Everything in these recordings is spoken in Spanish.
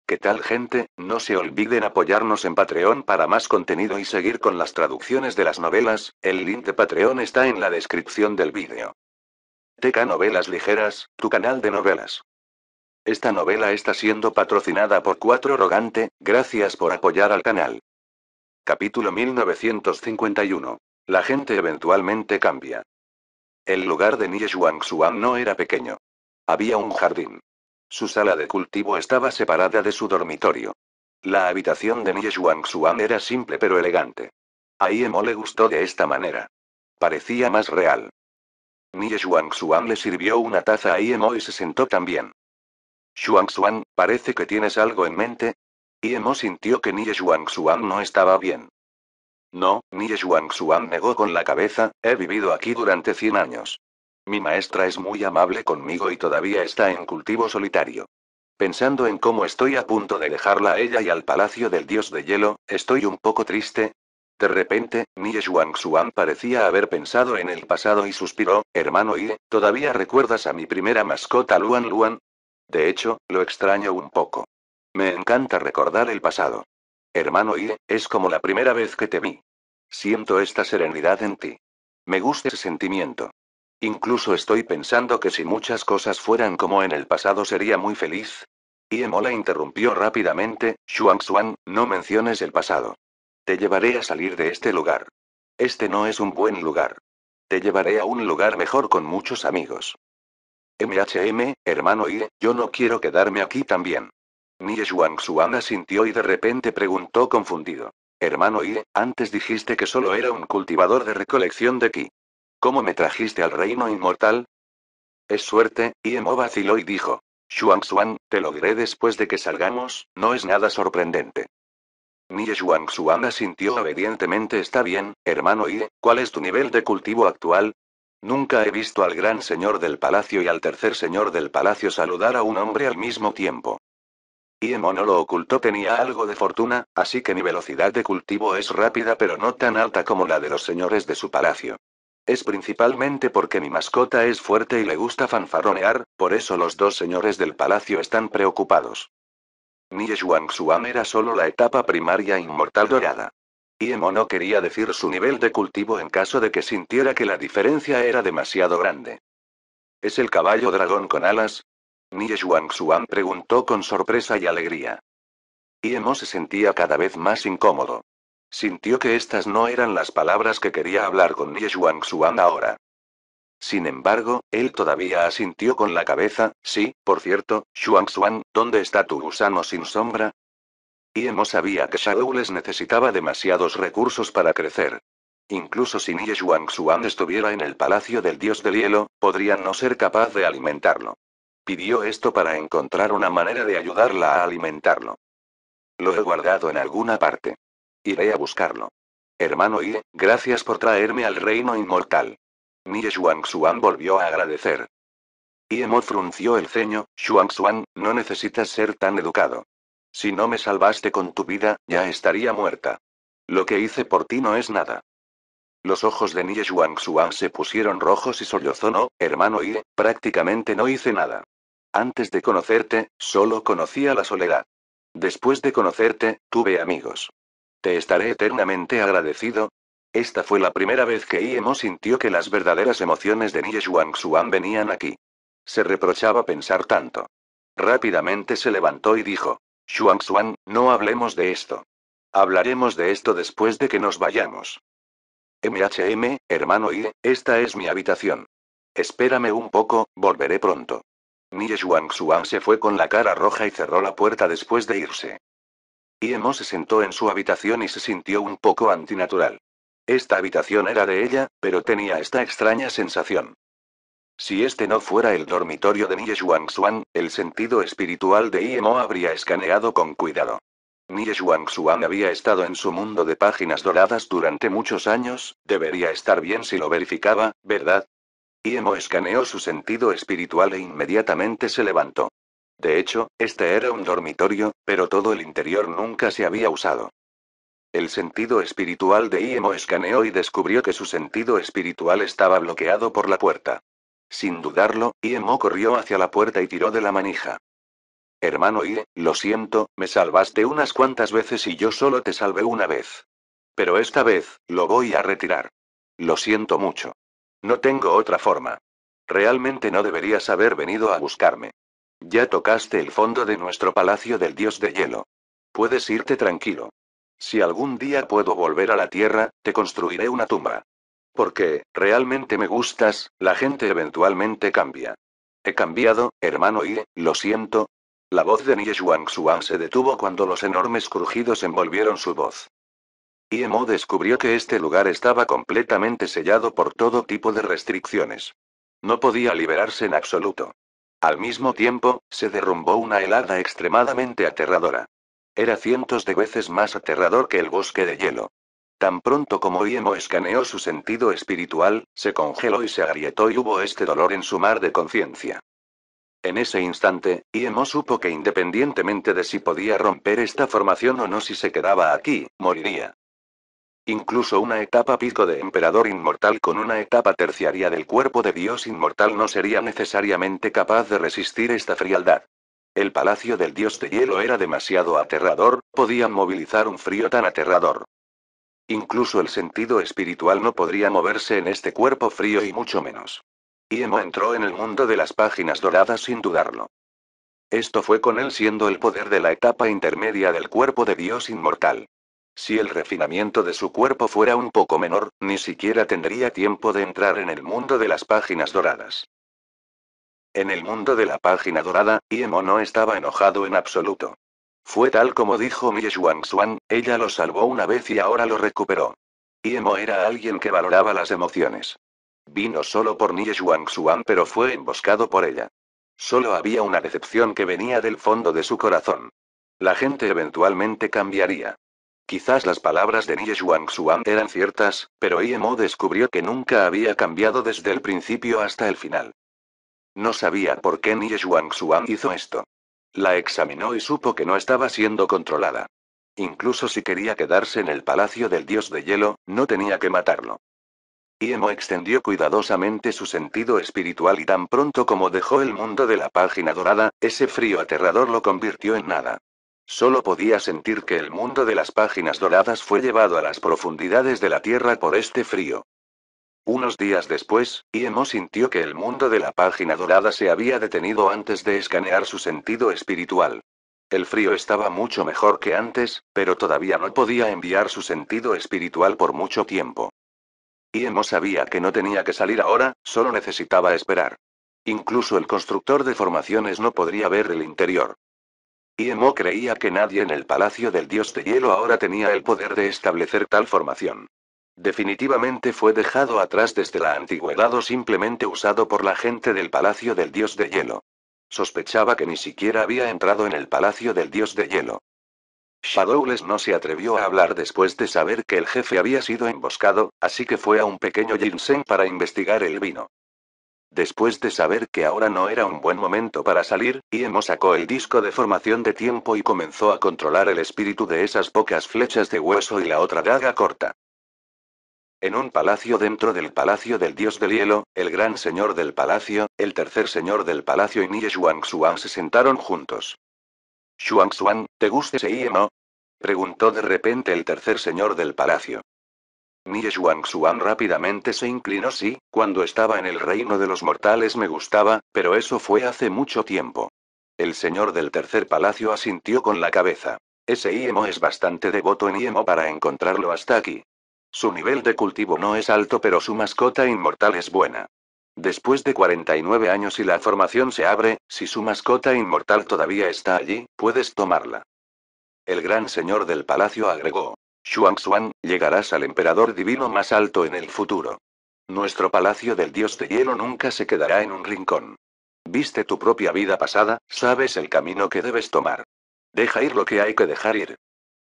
¿Qué tal, gente? No se olviden apoyarnos en Patreon para más contenido y seguir con las traducciones de las novelas. El link de Patreon está en la descripción del vídeo. TK Novelas Ligeras, tu canal de novelas. Esta novela está siendo patrocinada por 4 Rogante, gracias por apoyar al canal. Capítulo 1951. La gente eventualmente cambia. El lugar de Nie Xuan no era pequeño. Había un jardín. Su sala de cultivo estaba separada de su dormitorio. La habitación de Nie Xuan era simple pero elegante. A Iemo le gustó de esta manera. Parecía más real. Nie Xuan le sirvió una taza a Iemo y se sentó también. Xuan, parece que tienes algo en mente. Iemo sintió que Nie Xuan no estaba bien. No, Nie Xuan negó con la cabeza, he vivido aquí durante 100 años. Mi maestra es muy amable conmigo y todavía está en cultivo solitario. Pensando en cómo estoy a punto de dejarla a ella y al palacio del dios de hielo, estoy un poco triste. De repente, Nie Xuan parecía haber pensado en el pasado y suspiró, hermano Ie, ¿todavía recuerdas a mi primera mascota Luan Luan? De hecho, lo extraño un poco. Me encanta recordar el pasado. Hermano Ie, es como la primera vez que te vi. Siento esta serenidad en ti. Me gusta ese sentimiento. Incluso estoy pensando que si muchas cosas fueran como en el pasado sería muy feliz. Iemo la interrumpió rápidamente, Xuan, no menciones el pasado. Te llevaré a salir de este lugar. Este no es un buen lugar. Te llevaré a un lugar mejor con muchos amigos. Hermano Ie, yo no quiero quedarme aquí también. Nie Xuan asintió y de repente preguntó confundido. Hermano Ie, antes dijiste que solo era un cultivador de recolección de ki. ¿Cómo me trajiste al reino inmortal? Es suerte, Iemo vaciló y dijo. Xuan, te lo diré después de que salgamos, no es nada sorprendente. Nie Xuan asintió obedientemente. Está bien, hermano Ie, ¿cuál es tu nivel de cultivo actual? Nunca he visto al gran señor del palacio y al tercer señor del palacio saludar a un hombre al mismo tiempo. Iemo no lo ocultó, tenía algo de fortuna, así que mi velocidad de cultivo es rápida pero no tan alta como la de los señores de su palacio. Es principalmente porque mi mascota es fuerte y le gusta fanfarronear, por eso los 2 señores del palacio están preocupados. Nie Xuan era solo la etapa primaria inmortal dorada. Iemo no quería decir su nivel de cultivo en caso de que sintiera que la diferencia era demasiado grande. ¿Es el caballo dragón con alas? Nie Xuan preguntó con sorpresa y alegría. Iemo se sentía cada vez más incómodo. Sintió que estas no eran las palabras que quería hablar con Nie Xuan ahora. Sin embargo, él todavía asintió con la cabeza. Sí, por cierto, Xuan, ¿dónde está tu gusano sin sombra? Iemo sabía que Shadowless necesitaba demasiados recursos para crecer. Incluso si Nie Xuan estuviera en el palacio del dios del hielo, podría no ser capaz de alimentarlo. Pidió esto para encontrar una manera de ayudarla a alimentarlo. Lo he guardado en alguna parte. Iré a buscarlo. Hermano Ie, gracias por traerme al reino inmortal. Nie Xuan volvió a agradecer. Iemo frunció el ceño. Xuan, no necesitas ser tan educado. Si no me salvaste con tu vida, ya estaría muerta. Lo que hice por ti no es nada. Los ojos de Nie Xuan se pusieron rojos y sollozó. No, hermano Ie, prácticamente no hice nada. Antes de conocerte, solo conocía la soledad. Después de conocerte, tuve amigos. Te estaré eternamente agradecido. Esta fue la primera vez que Iemo sintió que las verdaderas emociones de Nie Xuan venían aquí. Se reprochaba pensar tanto. Rápidamente se levantó y dijo. Xuan, no hablemos de esto. Hablaremos de esto después de que nos vayamos. Hermano Ie, esta es mi habitación. Espérame un poco, volveré pronto. Nie Xuan se fue con la cara roja y cerró la puerta después de irse. Iemo se sentó en su habitación y se sintió un poco antinatural. Esta habitación era de ella, pero tenía esta extraña sensación. Si este no fuera el dormitorio de Nie Xuan, el sentido espiritual de Iemo habría escaneado con cuidado. Nie Xuan había estado en su mundo de páginas doradas durante muchos años, debería estar bien si lo verificaba, ¿verdad? Iemo escaneó su sentido espiritual e inmediatamente se levantó. De hecho, este era un dormitorio, pero todo el interior nunca se había usado. El sentido espiritual de Iemo escaneó y descubrió que su sentido espiritual estaba bloqueado por la puerta. Sin dudarlo, Iemo corrió hacia la puerta y tiró de la manija. Hermano Ie, lo siento, me salvaste unas cuantas veces y yo solo te salvé una vez. Pero esta vez, lo voy a retirar. Lo siento mucho. No tengo otra forma. Realmente no deberías haber venido a buscarme. Ya tocaste el fondo de nuestro palacio del dios de hielo. Puedes irte tranquilo. Si algún día puedo volver a la tierra, te construiré una tumba. Porque, realmente me gustas, la gente eventualmente cambia. He cambiado, hermano Ie, lo siento. La voz de Nie Xuan se detuvo cuando los enormes crujidos envolvieron su voz. Mo descubrió que este lugar estaba completamente sellado por todo tipo de restricciones. No podía liberarse en absoluto. Al mismo tiempo, se derrumbó una helada extremadamente aterradora. Era cientos de veces más aterrador que el bosque de hielo. Tan pronto como Mo escaneó su sentido espiritual, se congeló y se agrietó y hubo este dolor en su mar de conciencia. En ese instante, Mo supo que independientemente de si podía romper esta formación o no, si se quedaba aquí, moriría. Incluso una etapa pico de emperador inmortal con una etapa terciaria del cuerpo de dios inmortal no sería necesariamente capaz de resistir esta frialdad. El palacio del dios de hielo era demasiado aterrador, podían movilizar un frío tan aterrador. Incluso el sentido espiritual no podría moverse en este cuerpo frío y mucho menos. Mo entró en el mundo de las páginas doradas sin dudarlo. Esto fue con él siendo el poder de la etapa intermedia del cuerpo de dios inmortal. Si el refinamiento de su cuerpo fuera un poco menor, ni siquiera tendría tiempo de entrar en el mundo de las páginas doradas. En el mundo de la página dorada, Mo no estaba enojado en absoluto. Fue tal como dijo Nie Xuan, ella lo salvó una vez y ahora lo recuperó. Mo era alguien que valoraba las emociones. Vino solo por Nie Xuan, pero fue emboscado por ella. Solo había una decepción que venía del fondo de su corazón. La gente eventualmente cambiaría. Quizás las palabras de Nie Xuan eran ciertas, pero Mo descubrió que nunca había cambiado desde el principio hasta el final. No sabía por qué Nie Xuan hizo esto. La examinó y supo que no estaba siendo controlada. Incluso si quería quedarse en el palacio del dios de hielo, no tenía que matarlo. Mo extendió cuidadosamente su sentido espiritual y tan pronto como dejó el mundo de la página dorada, ese frío aterrador lo convirtió en nada. Solo podía sentir que el mundo de las páginas doradas fue llevado a las profundidades de la tierra por este frío. Unos días después, Mo sintió que el mundo de la página dorada se había detenido antes de escanear su sentido espiritual. El frío estaba mucho mejor que antes, pero todavía no podía enviar su sentido espiritual por mucho tiempo. Mo sabía que no tenía que salir ahora, solo necesitaba esperar. Incluso el constructor de formaciones no podría ver el interior. Mo creía que nadie en el palacio del dios de hielo ahora tenía el poder de establecer tal formación. Definitivamente fue dejado atrás desde la antigüedad o simplemente usado por la gente del palacio del dios de hielo. Sospechaba que ni siquiera había entrado en el palacio del dios de hielo. Shadowless no se atrevió a hablar después de saber que el jefe había sido emboscado, así que fue a un pequeño ginseng para investigar el vino. Después de saber que ahora no era un buen momento para salir, Mo sacó el disco de formación de tiempo y comenzó a controlar el espíritu de esas pocas flechas de hueso y la otra daga corta. En un palacio dentro del palacio del dios del hielo, el gran señor del palacio, el tercer señor del palacio y Nie Xuan se sentaron juntos. Xuan, ¿te gusta ese Mo? Preguntó de repente el tercer señor del palacio. Nie Xuan rápidamente se inclinó. Sí, cuando estaba en el reino de los mortales me gustaba, pero eso fue hace mucho tiempo. El señor del tercer palacio asintió con la cabeza. Ese Mo es bastante devoto en Mo para encontrarlo hasta aquí. Su nivel de cultivo no es alto, pero su mascota inmortal es buena. Después de 49 años y la formación se abre, si su mascota inmortal todavía está allí, puedes tomarla. El gran señor del palacio agregó. Xuan, llegarás al emperador divino más alto en el futuro. Nuestro palacio del dios de hielo nunca se quedará en un rincón. Viste tu propia vida pasada, sabes el camino que debes tomar. Deja ir lo que hay que dejar ir.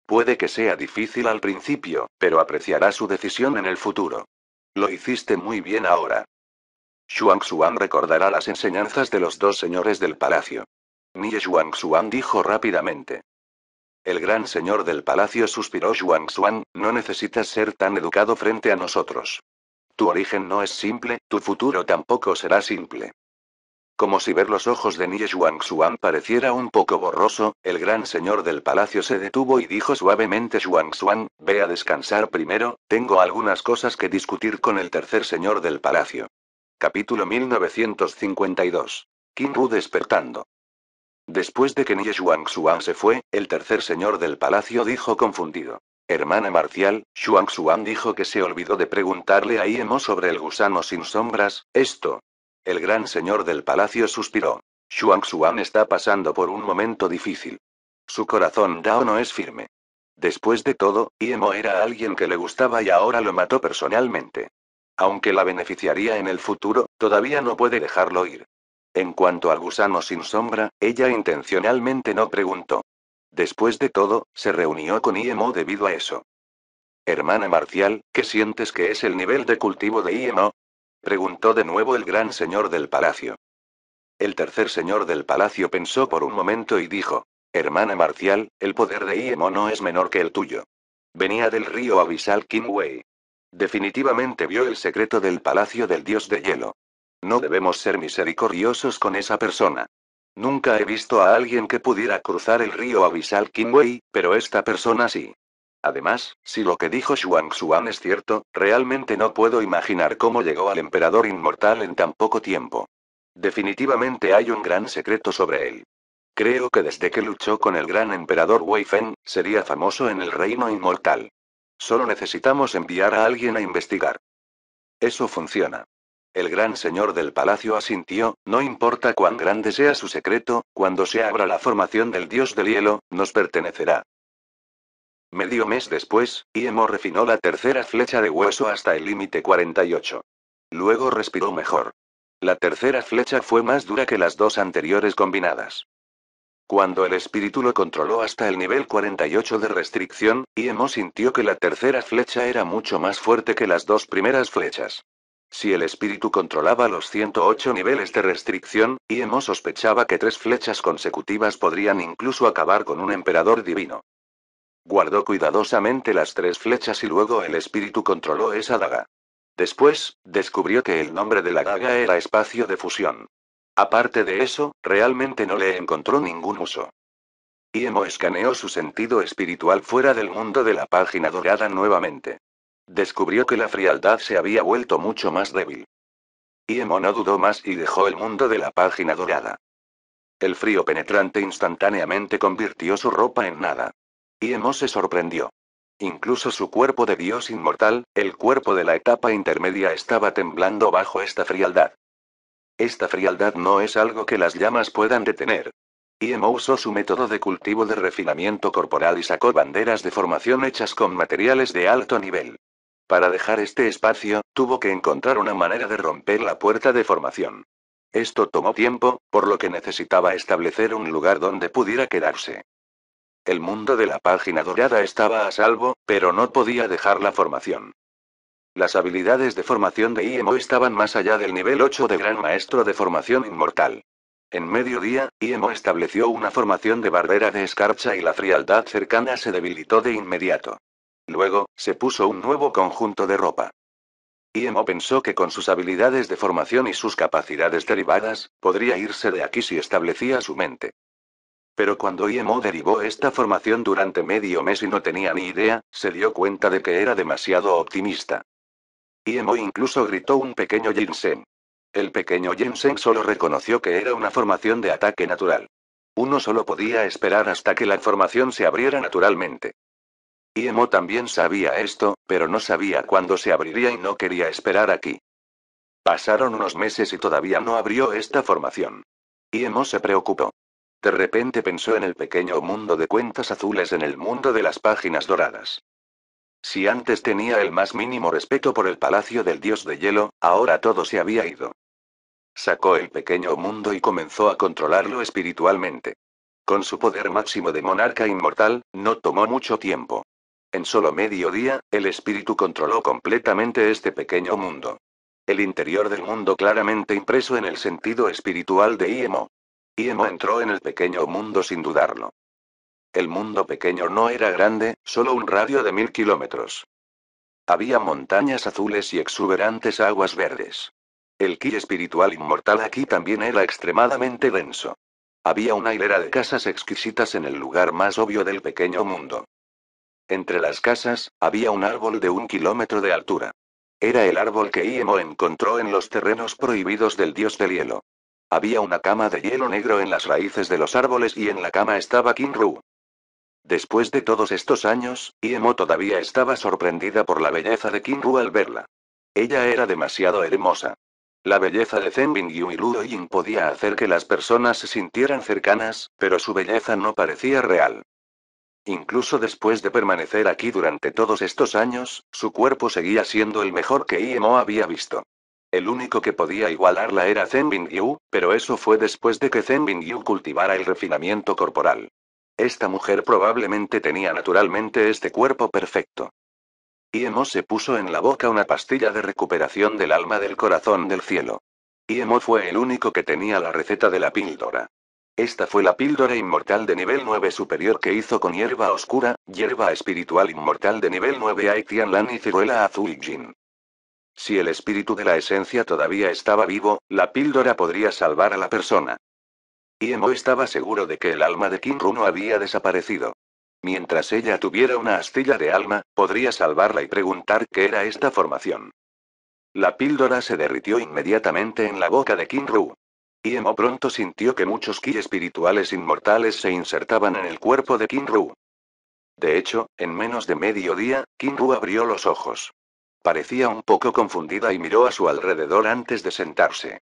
Puede que sea difícil al principio, pero apreciarás su decisión en el futuro. Lo hiciste muy bien ahora. Xuan recordará las enseñanzas de los dos señores del palacio. Nie Xuan dijo rápidamente. El gran señor del palacio suspiró. Xuan, no necesitas ser tan educado frente a nosotros. Tu origen no es simple, tu futuro tampoco será simple. Como si ver los ojos de Nie Xuanxuan pareciera un poco borroso, el gran señor del palacio se detuvo y dijo suavemente: Xuanxuan, ve a descansar primero, tengo algunas cosas que discutir con el tercer señor del palacio. Capítulo 1952. Qin Wu despertando. Después de que Nie Xuanxuan se fue, el tercer señor del palacio dijo confundido: Hermana marcial, Xuanxuan dijo que se olvidó de preguntarle a Iemo sobre el gusano sin sombras, esto. El gran señor del palacio suspiró. Xuanxuan está pasando por un momento difícil. Su corazón Dao no es firme. Después de todo, Iemo era alguien que le gustaba y ahora lo mató personalmente. Aunque la beneficiaría en el futuro, todavía no puede dejarlo ir. En cuanto al gusano sin sombra, ella intencionalmente no preguntó. Después de todo, se reunió con Iemo debido a eso. Hermana marcial, ¿qué sientes que es el nivel de cultivo de Iemo? Preguntó de nuevo el gran señor del palacio. El tercer señor del palacio pensó por un momento y dijo: Hermana marcial, el poder de Iemo no es menor que el tuyo. Venía del río abisal Qinwei. Definitivamente vio el secreto del palacio del dios de hielo. No debemos ser misericordiosos con esa persona. Nunca he visto a alguien que pudiera cruzar el río abisal Qinwei, pero esta persona sí. Además, si lo que dijo Xuanxuan es cierto, realmente no puedo imaginar cómo llegó al emperador inmortal en tan poco tiempo. Definitivamente hay un gran secreto sobre él. Creo que desde que luchó con el gran emperador Wei Feng, sería famoso en el reino inmortal. Solo necesitamos enviar a alguien a investigar. Eso funciona. El gran señor del palacio asintió: no importa cuán grande sea su secreto, cuando se abra la formación del dios del hielo, nos pertenecerá. Medio mes después, Iemo refinó la tercera flecha de hueso hasta el límite 48. Luego respiró mejor. La tercera flecha fue más dura que las dos anteriores combinadas. Cuando el espíritu lo controló hasta el nivel 48 de restricción, Iemo sintió que la tercera flecha era mucho más fuerte que las dos primeras flechas. Si el espíritu controlaba los 108 niveles de restricción, Iemo sospechaba que 3 flechas consecutivas podrían incluso acabar con un emperador divino. Guardó cuidadosamente las 3 flechas y luego el espíritu controló esa daga. Después, descubrió que el nombre de la daga era espacio de fusión. Aparte de eso, realmente no le encontró ningún uso. Iemo escaneó su sentido espiritual fuera del mundo de la página dorada nuevamente. Descubrió que la frialdad se había vuelto mucho más débil. Iemo no dudó más y dejó el mundo de la página dorada. El frío penetrante instantáneamente convirtió su ropa en nada. Iemo se sorprendió. Incluso su cuerpo de dios inmortal, el cuerpo de la etapa intermedia, estaba temblando bajo esta frialdad. Esta frialdad no es algo que las llamas puedan detener. Iemo usó su método de cultivo de refinamiento corporal y sacó banderas de formación hechas con materiales de alto nivel. Para dejar este espacio, tuvo que encontrar una manera de romper la puerta de formación. Esto tomó tiempo, por lo que necesitaba establecer un lugar donde pudiera quedarse. El mundo de la página dorada estaba a salvo, pero no podía dejar la formación. Las habilidades de formación de Iemo estaban más allá del nivel 8 de Gran Maestro de Formación Inmortal. En mediodía, Iemo estableció una formación de barbera de escarcha y la frialdad cercana se debilitó de inmediato. Luego, se puso un nuevo conjunto de ropa. Iemo pensó que con sus habilidades de formación y sus capacidades derivadas, podría irse de aquí si establecía su mente. Pero cuando Iemo derivó esta formación durante medio mes y no tenía ni idea, se dio cuenta de que era demasiado optimista. Iemo incluso gritó un pequeño ginseng. El pequeño ginseng solo reconoció que era una formación de ataque natural. Uno solo podía esperar hasta que la formación se abriera naturalmente. Iemo también sabía esto, pero no sabía cuándo se abriría y no quería esperar aquí. Pasaron unos meses y todavía no abrió esta formación. Iemo se preocupó. De repente pensó en el pequeño mundo de cuentas azules en el mundo de las páginas doradas. Si antes tenía el más mínimo respeto por el palacio del dios de hielo, ahora todo se había ido. Sacó el pequeño mundo y comenzó a controlarlo espiritualmente. Con su poder máximo de monarca inmortal, no tomó mucho tiempo. En solo medio día, el espíritu controló completamente este pequeño mundo. El interior del mundo claramente impreso en el sentido espiritual de Iemo. Iemo entró en el pequeño mundo sin dudarlo. El mundo pequeño no era grande, solo un radio de 1000 kilómetros. Había montañas azules y exuberantes aguas verdes. El ki espiritual inmortal aquí también era extremadamente denso. Había una hilera de casas exquisitas en el lugar más obvio del pequeño mundo. Entre las casas, había un árbol de 1 kilómetro de altura. Era el árbol que Iemo encontró en los terrenos prohibidos del dios del hielo. Había una cama de hielo negro en las raíces de los árboles y en la cama estaba Kinru. Después de todos estos años, Iemo todavía estaba sorprendida por la belleza de Kinru al verla. Ella era demasiado hermosa. La belleza de Zenbin-yu y Luo Yin podía hacer que las personas se sintieran cercanas, pero su belleza no parecía real. Incluso después de permanecer aquí durante todos estos años, su cuerpo seguía siendo el mejor que Iemo había visto. El único que podía igualarla era Zenbin-yu, pero eso fue después de que Zenbin-yu cultivara el refinamiento corporal. Esta mujer probablemente tenía naturalmente este cuerpo perfecto. Iemo se puso en la boca una pastilla de recuperación del alma del corazón del cielo. Iemo fue el único que tenía la receta de la píldora. Esta fue la píldora inmortal de nivel 9 superior que hizo con hierba oscura, hierba espiritual inmortal de nivel 9 Aitian Lan y ciruela azul Jin. Si el espíritu de la esencia todavía estaba vivo, la píldora podría salvar a la persona. Iemo estaba seguro de que el alma de Kinru no había desaparecido. Mientras ella tuviera una astilla de alma, podría salvarla y preguntar qué era esta formación. La píldora se derritió inmediatamente en la boca de Kinru. Iemo pronto sintió que muchos ki espirituales inmortales se insertaban en el cuerpo de Kinru. De hecho, en menos de medio día, Kinru abrió los ojos. Parecía un poco confundida y miró a su alrededor antes de sentarse.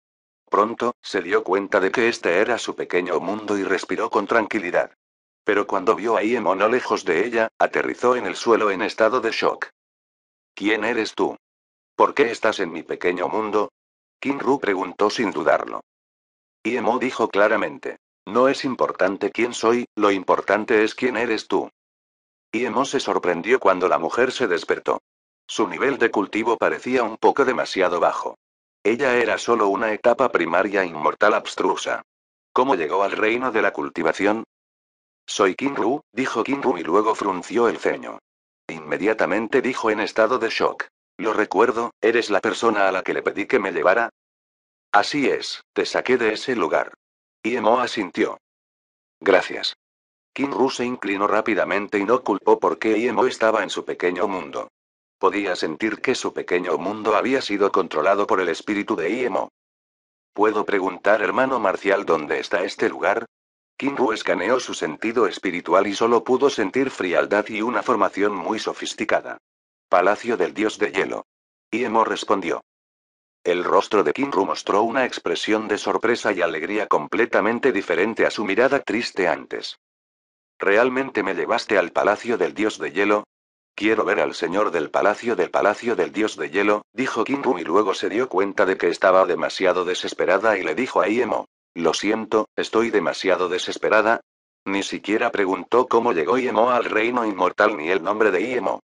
Pronto, se dio cuenta de que este era su pequeño mundo y respiró con tranquilidad. Pero cuando vio a Iemo no lejos de ella, aterrizó en el suelo en estado de shock. ¿Quién eres tú? ¿Por qué estás en mi pequeño mundo? Kinru preguntó sin dudarlo. Iemo dijo claramente. No es importante quién soy, lo importante es quién eres tú. Iemo se sorprendió cuando la mujer se despertó. Su nivel de cultivo parecía un poco demasiado bajo. Ella era solo una etapa primaria inmortal abstrusa. ¿Cómo llegó al reino de la cultivación? Soy Kinru, dijo Kinru y luego frunció el ceño. Inmediatamente dijo en estado de shock. Lo recuerdo, ¿eres la persona a la que le pedí que me llevara? Así es, te saqué de ese lugar. Iemo asintió. Gracias. Kinru se inclinó rápidamente y no culpó por qué Iemo estaba en su pequeño mundo. Podía sentir que su pequeño mundo había sido controlado por el espíritu de Iemo. ¿Puedo preguntar, hermano marcial, dónde está este lugar? Kinru escaneó su sentido espiritual y solo pudo sentir frialdad y una formación muy sofisticada. Palacio del dios de hielo. Iemo respondió. El rostro de Kinru mostró una expresión de sorpresa y alegría completamente diferente a su mirada triste antes. ¿Realmente me llevaste al palacio del dios de hielo? Quiero ver al señor del palacio del dios de hielo, dijo Kinru y luego se dio cuenta de que estaba demasiado desesperada y le dijo a Iemo. Lo siento, estoy demasiado desesperada. Ni siquiera preguntó cómo llegó Iemo al reino inmortal ni el nombre de Iemo.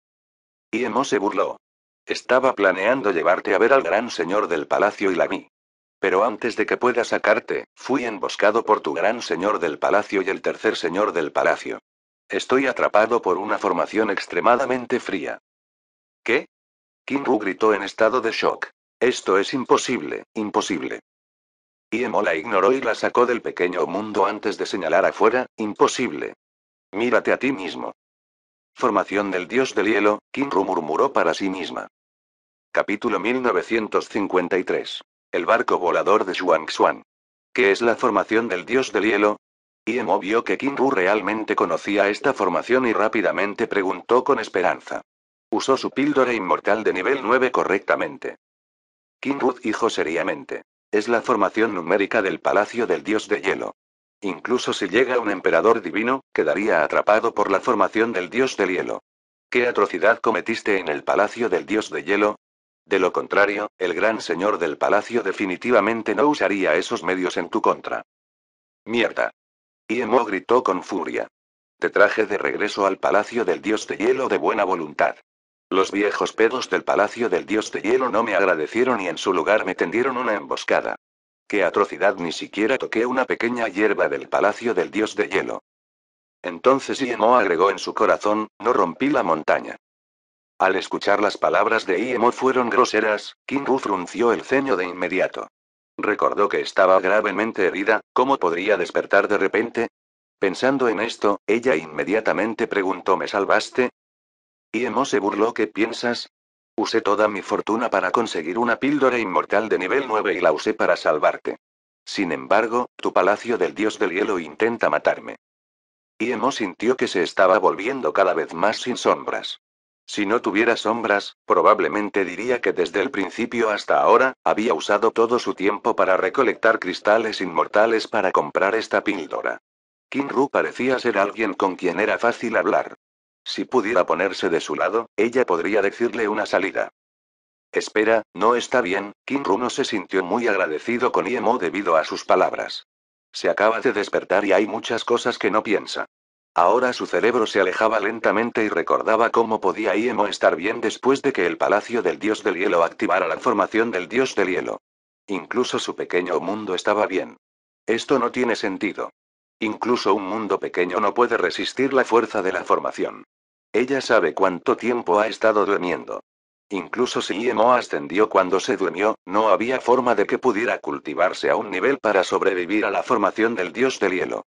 Iemo se burló. Estaba planeando llevarte a ver al gran señor del palacio y la vi. Pero antes de que pueda sacarte, fui emboscado por tu gran señor del palacio y el tercer señor del palacio. Estoy atrapado por una formación extremadamente fría. ¿Qué? Kinru gritó en estado de shock. Esto es imposible, imposible. Iemo la ignoró y la sacó del pequeño mundo antes de señalar afuera, imposible. Mírate a ti mismo. Formación del dios del hielo, Kinru murmuró para sí misma. Capítulo 1953. El barco volador de Xuanxuan. ¿Qué es la formación del dios del hielo? Iemo vio que Kinru realmente conocía esta formación y rápidamente preguntó con esperanza. Usó su píldora inmortal de nivel 9 correctamente. Kinru dijo seriamente. Es la formación numérica del palacio del dios de hielo. Incluso si llega un emperador divino, quedaría atrapado por la formación del dios del hielo. ¿Qué atrocidad cometiste en el palacio del dios de hielo? De lo contrario, el gran señor del palacio definitivamente no usaría esos medios en tu contra. Mierda. Iemo gritó con furia. Te traje de regreso al palacio del dios de hielo de buena voluntad. Los viejos pedos del palacio del dios de hielo no me agradecieron y en su lugar me tendieron una emboscada. ¡Qué atrocidad! Ni siquiera toqué una pequeña hierba del palacio del dios de hielo. Entonces Iemo agregó en su corazón, no rompí la montaña. Al escuchar las palabras de Iemo fueron groseras, Kinru frunció el ceño de inmediato. Recordó que estaba gravemente herida, ¿cómo podría despertar de repente? Pensando en esto, ella inmediatamente preguntó: ¿me salvaste? Iemo se burló: ¿qué piensas? Usé toda mi fortuna para conseguir una píldora inmortal de nivel 9 y la usé para salvarte. Sin embargo, tu palacio del dios del hielo intenta matarme. Iemo sintió que se estaba volviendo cada vez más sin sombras. Si no tuviera sombras, probablemente diría que desde el principio hasta ahora, había usado todo su tiempo para recolectar cristales inmortales para comprar esta píldora. Kinru parecía ser alguien con quien era fácil hablar. Si pudiera ponerse de su lado, ella podría decirle una salida. Espera, no está bien. Kinru no se sintió muy agradecido con Iemo debido a sus palabras. Se acaba de despertar y hay muchas cosas que no piensa. Ahora su cerebro se alejaba lentamente y recordaba cómo podía Iemo estar bien después de que el palacio del dios del hielo activara la formación del dios del hielo. Incluso su pequeño mundo estaba bien. Esto no tiene sentido. Incluso un mundo pequeño no puede resistir la fuerza de la formación. Ella sabe cuánto tiempo ha estado durmiendo. Incluso si Iemo ascendió cuando se durmió, no había forma de que pudiera cultivarse a un nivel para sobrevivir a la formación del dios del hielo.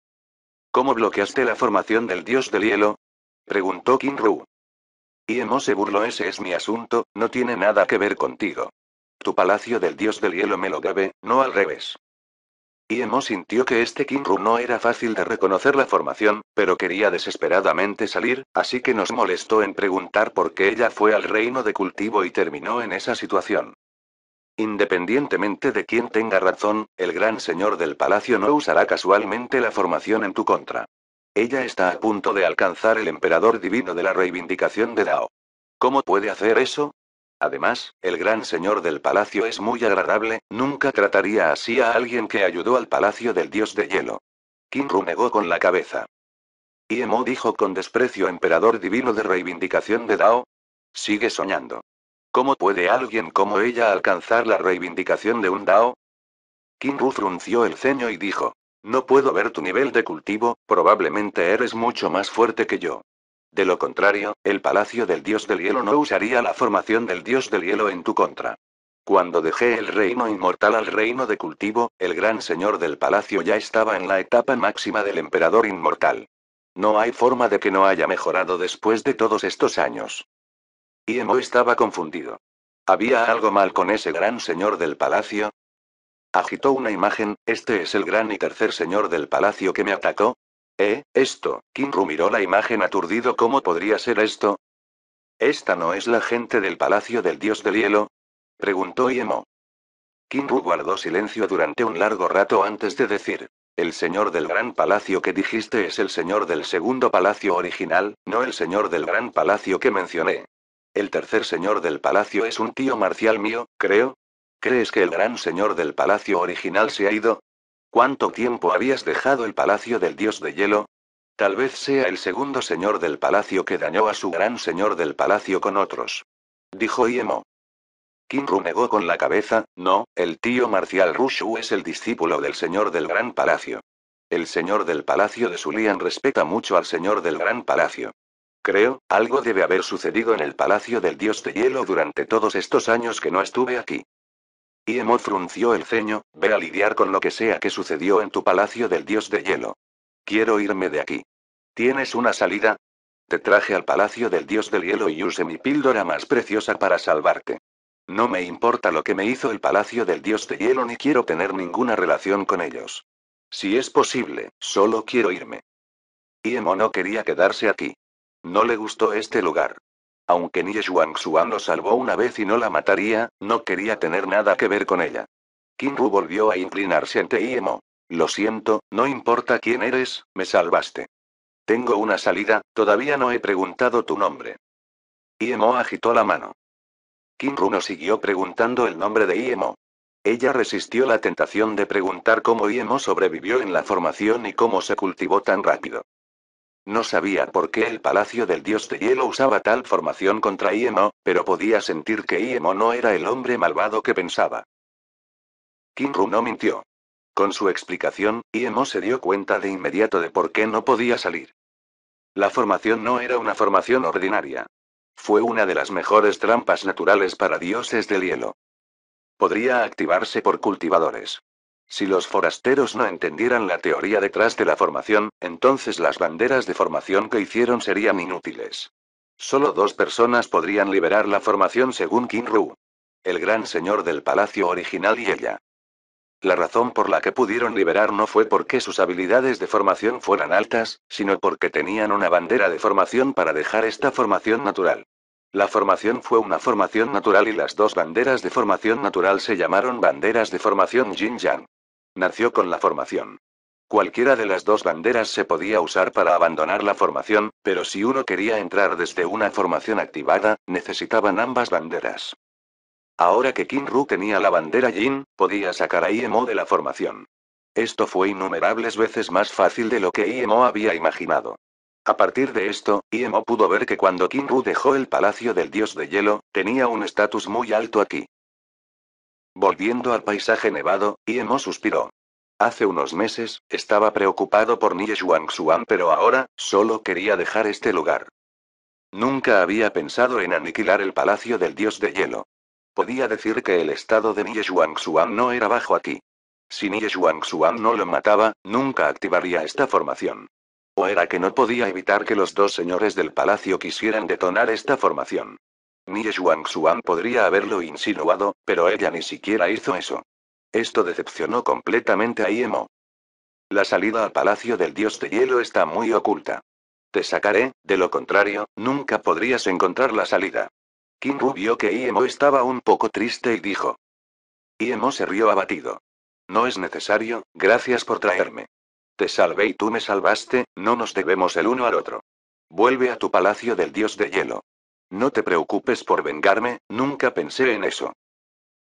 ¿Cómo bloqueaste la formación del dios del hielo? Preguntó Kinru. Iemo se burló: ese es mi asunto, no tiene nada que ver contigo. Tu palacio del dios del hielo me lo debe, no al revés. Iemo sintió que este Kinru no era fácil de reconocer la formación, pero quería desesperadamente salir, así que nos molestó en preguntar por qué ella fue al reino de cultivo y terminó en esa situación. Independientemente de quién tenga razón, el gran señor del palacio no usará casualmente la formación en tu contra. Ella está a punto de alcanzar el emperador divino de la reivindicación de Dao. ¿Cómo puede hacer eso? Además, el gran señor del palacio es muy agradable, nunca trataría así a alguien que ayudó al palacio del dios de hielo. Kinru negó con la cabeza. Iemo dijo con desprecio: emperador divino de reivindicación de Dao. Sigue soñando. ¿Cómo puede alguien como ella alcanzar la reivindicación de un Dao? Kinru frunció el ceño y dijo: no puedo ver tu nivel de cultivo, probablemente eres mucho más fuerte que yo. De lo contrario, el palacio del dios del hielo no usaría la formación del dios del hielo en tu contra. Cuando dejé el reino inmortal al reino de cultivo, el gran señor del palacio ya estaba en la etapa máxima del emperador inmortal. No hay forma de que no haya mejorado después de todos estos años. Iemo estaba confundido. ¿Había algo mal con ese gran señor del palacio? Agitó una imagen: este es el gran y tercer señor del palacio que me atacó. Esto. Kinru miró la imagen aturdido: ¿cómo podría ser esto? ¿Esta no es la gente del palacio del dios del hielo? Preguntó Iemo. Kinru guardó silencio durante un largo rato antes de decir: el señor del gran palacio que dijiste es el señor del segundo palacio original, no el señor del gran palacio que mencioné. El tercer señor del palacio es un tío marcial mío, creo. ¿Crees que el gran señor del palacio original se ha ido? ¿Cuánto tiempo habías dejado el palacio del dios de hielo? Tal vez sea el segundo señor del palacio que dañó a su gran señor del palacio con otros. Dijo Iemo. Kinru negó con la cabeza: no, el tío marcial Rushu es el discípulo del señor del gran palacio. El señor del palacio de Sulian respeta mucho al señor del gran palacio. Creo, algo debe haber sucedido en el palacio del dios de hielo durante todos estos años que no estuve aquí. Iemo frunció el ceño: ve a lidiar con lo que sea que sucedió en tu palacio del dios de hielo. Quiero irme de aquí. ¿Tienes una salida? Te traje al palacio del dios del hielo y usé mi píldora más preciosa para salvarte. No me importa lo que me hizo el palacio del dios de hielo ni quiero tener ninguna relación con ellos. Si es posible, solo quiero irme. Iemo no quería quedarse aquí. No le gustó este lugar. Aunque Nie Xuan lo salvó una vez y no la mataría, no quería tener nada que ver con ella. Kinru volvió a inclinarse ante Iemo. Lo siento, no importa quién eres, me salvaste. Tengo una salida, todavía no he preguntado tu nombre. Iemo agitó la mano. Kinru no siguió preguntando el nombre de Iemo. Ella resistió la tentación de preguntar cómo Iemo sobrevivió en la formación y cómo se cultivó tan rápido. No sabía por qué el palacio del dios de hielo usaba tal formación contra Iemo, pero podía sentir que Iemo no era el hombre malvado que pensaba. Kinru no mintió. Con su explicación, Iemo se dio cuenta de inmediato de por qué no podía salir. La formación no era una formación ordinaria. Fue una de las mejores trampas naturales para dioses del hielo. Podría activarse por cultivadores. Si los forasteros no entendieran la teoría detrás de la formación, entonces las banderas de formación que hicieron serían inútiles. Solo dos personas podrían liberar la formación según Kinru. El gran señor del palacio original y ella. La razón por la que pudieron liberar no fue porque sus habilidades de formación fueran altas, sino porque tenían una bandera de formación para dejar esta formación natural. La formación fue una formación natural y las dos banderas de formación natural se llamaron banderas de formación Yin-Yang. Nació con la formación. Cualquiera de las dos banderas se podía usar para abandonar la formación, pero si uno quería entrar desde una formación activada, necesitaban ambas banderas. Ahora que Kinru tenía la bandera Yin, podía sacar a IMO de la formación. Esto fue innumerables veces más fácil de lo que IMO había imaginado. A partir de esto, IMO pudo ver que cuando Kinru dejó el palacio del dios de hielo, tenía un estatus muy alto aquí. Volviendo al paisaje nevado, IMO suspiró. Hace unos meses, estaba preocupado por Nie Xuan, pero ahora, solo quería dejar este lugar. Nunca había pensado en aniquilar el palacio del dios de hielo. Podía decir que el estado de Nie Xuan no era bajo aquí. Si Nie Xuan no lo mataba, nunca activaría esta formación. O era que no podía evitar que los dos señores del palacio quisieran detonar esta formación. Nie Xuan podría haberlo insinuado, pero ella ni siquiera hizo eso. Esto decepcionó completamente a IMO. La salida al palacio del dios de hielo está muy oculta. Te sacaré, de lo contrario, nunca podrías encontrar la salida. Kinru vio que IMO estaba un poco triste y dijo. IMO se rió abatido. No es necesario, gracias por traerme. Te salvé y tú me salvaste, no nos debemos el uno al otro. Vuelve a tu palacio del dios de hielo. No te preocupes por vengarme, nunca pensé en eso.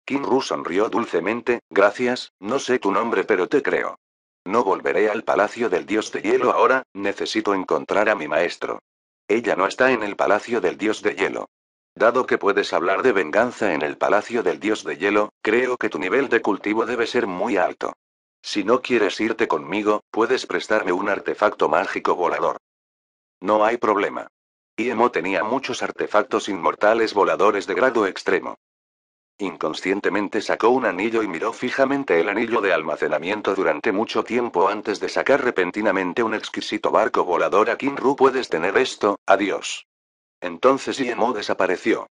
Kinru sonrió dulcemente, gracias, no sé tu nombre pero te creo. No volveré al palacio del dios de hielo ahora, necesito encontrar a mi maestro. Ella no está en el palacio del dios de hielo. Dado que puedes hablar de venganza en el palacio del dios de hielo, creo que tu nivel de cultivo debe ser muy alto. Si no quieres irte conmigo, puedes prestarme un artefacto mágico volador. No hay problema. IMO tenía muchos artefactos inmortales voladores de grado extremo. Inconscientemente sacó un anillo y miró fijamente el anillo de almacenamiento durante mucho tiempo antes de sacar repentinamente un exquisito barco volador a Kinru. ¿Puedes tener esto? Adiós. Entonces IMO desapareció.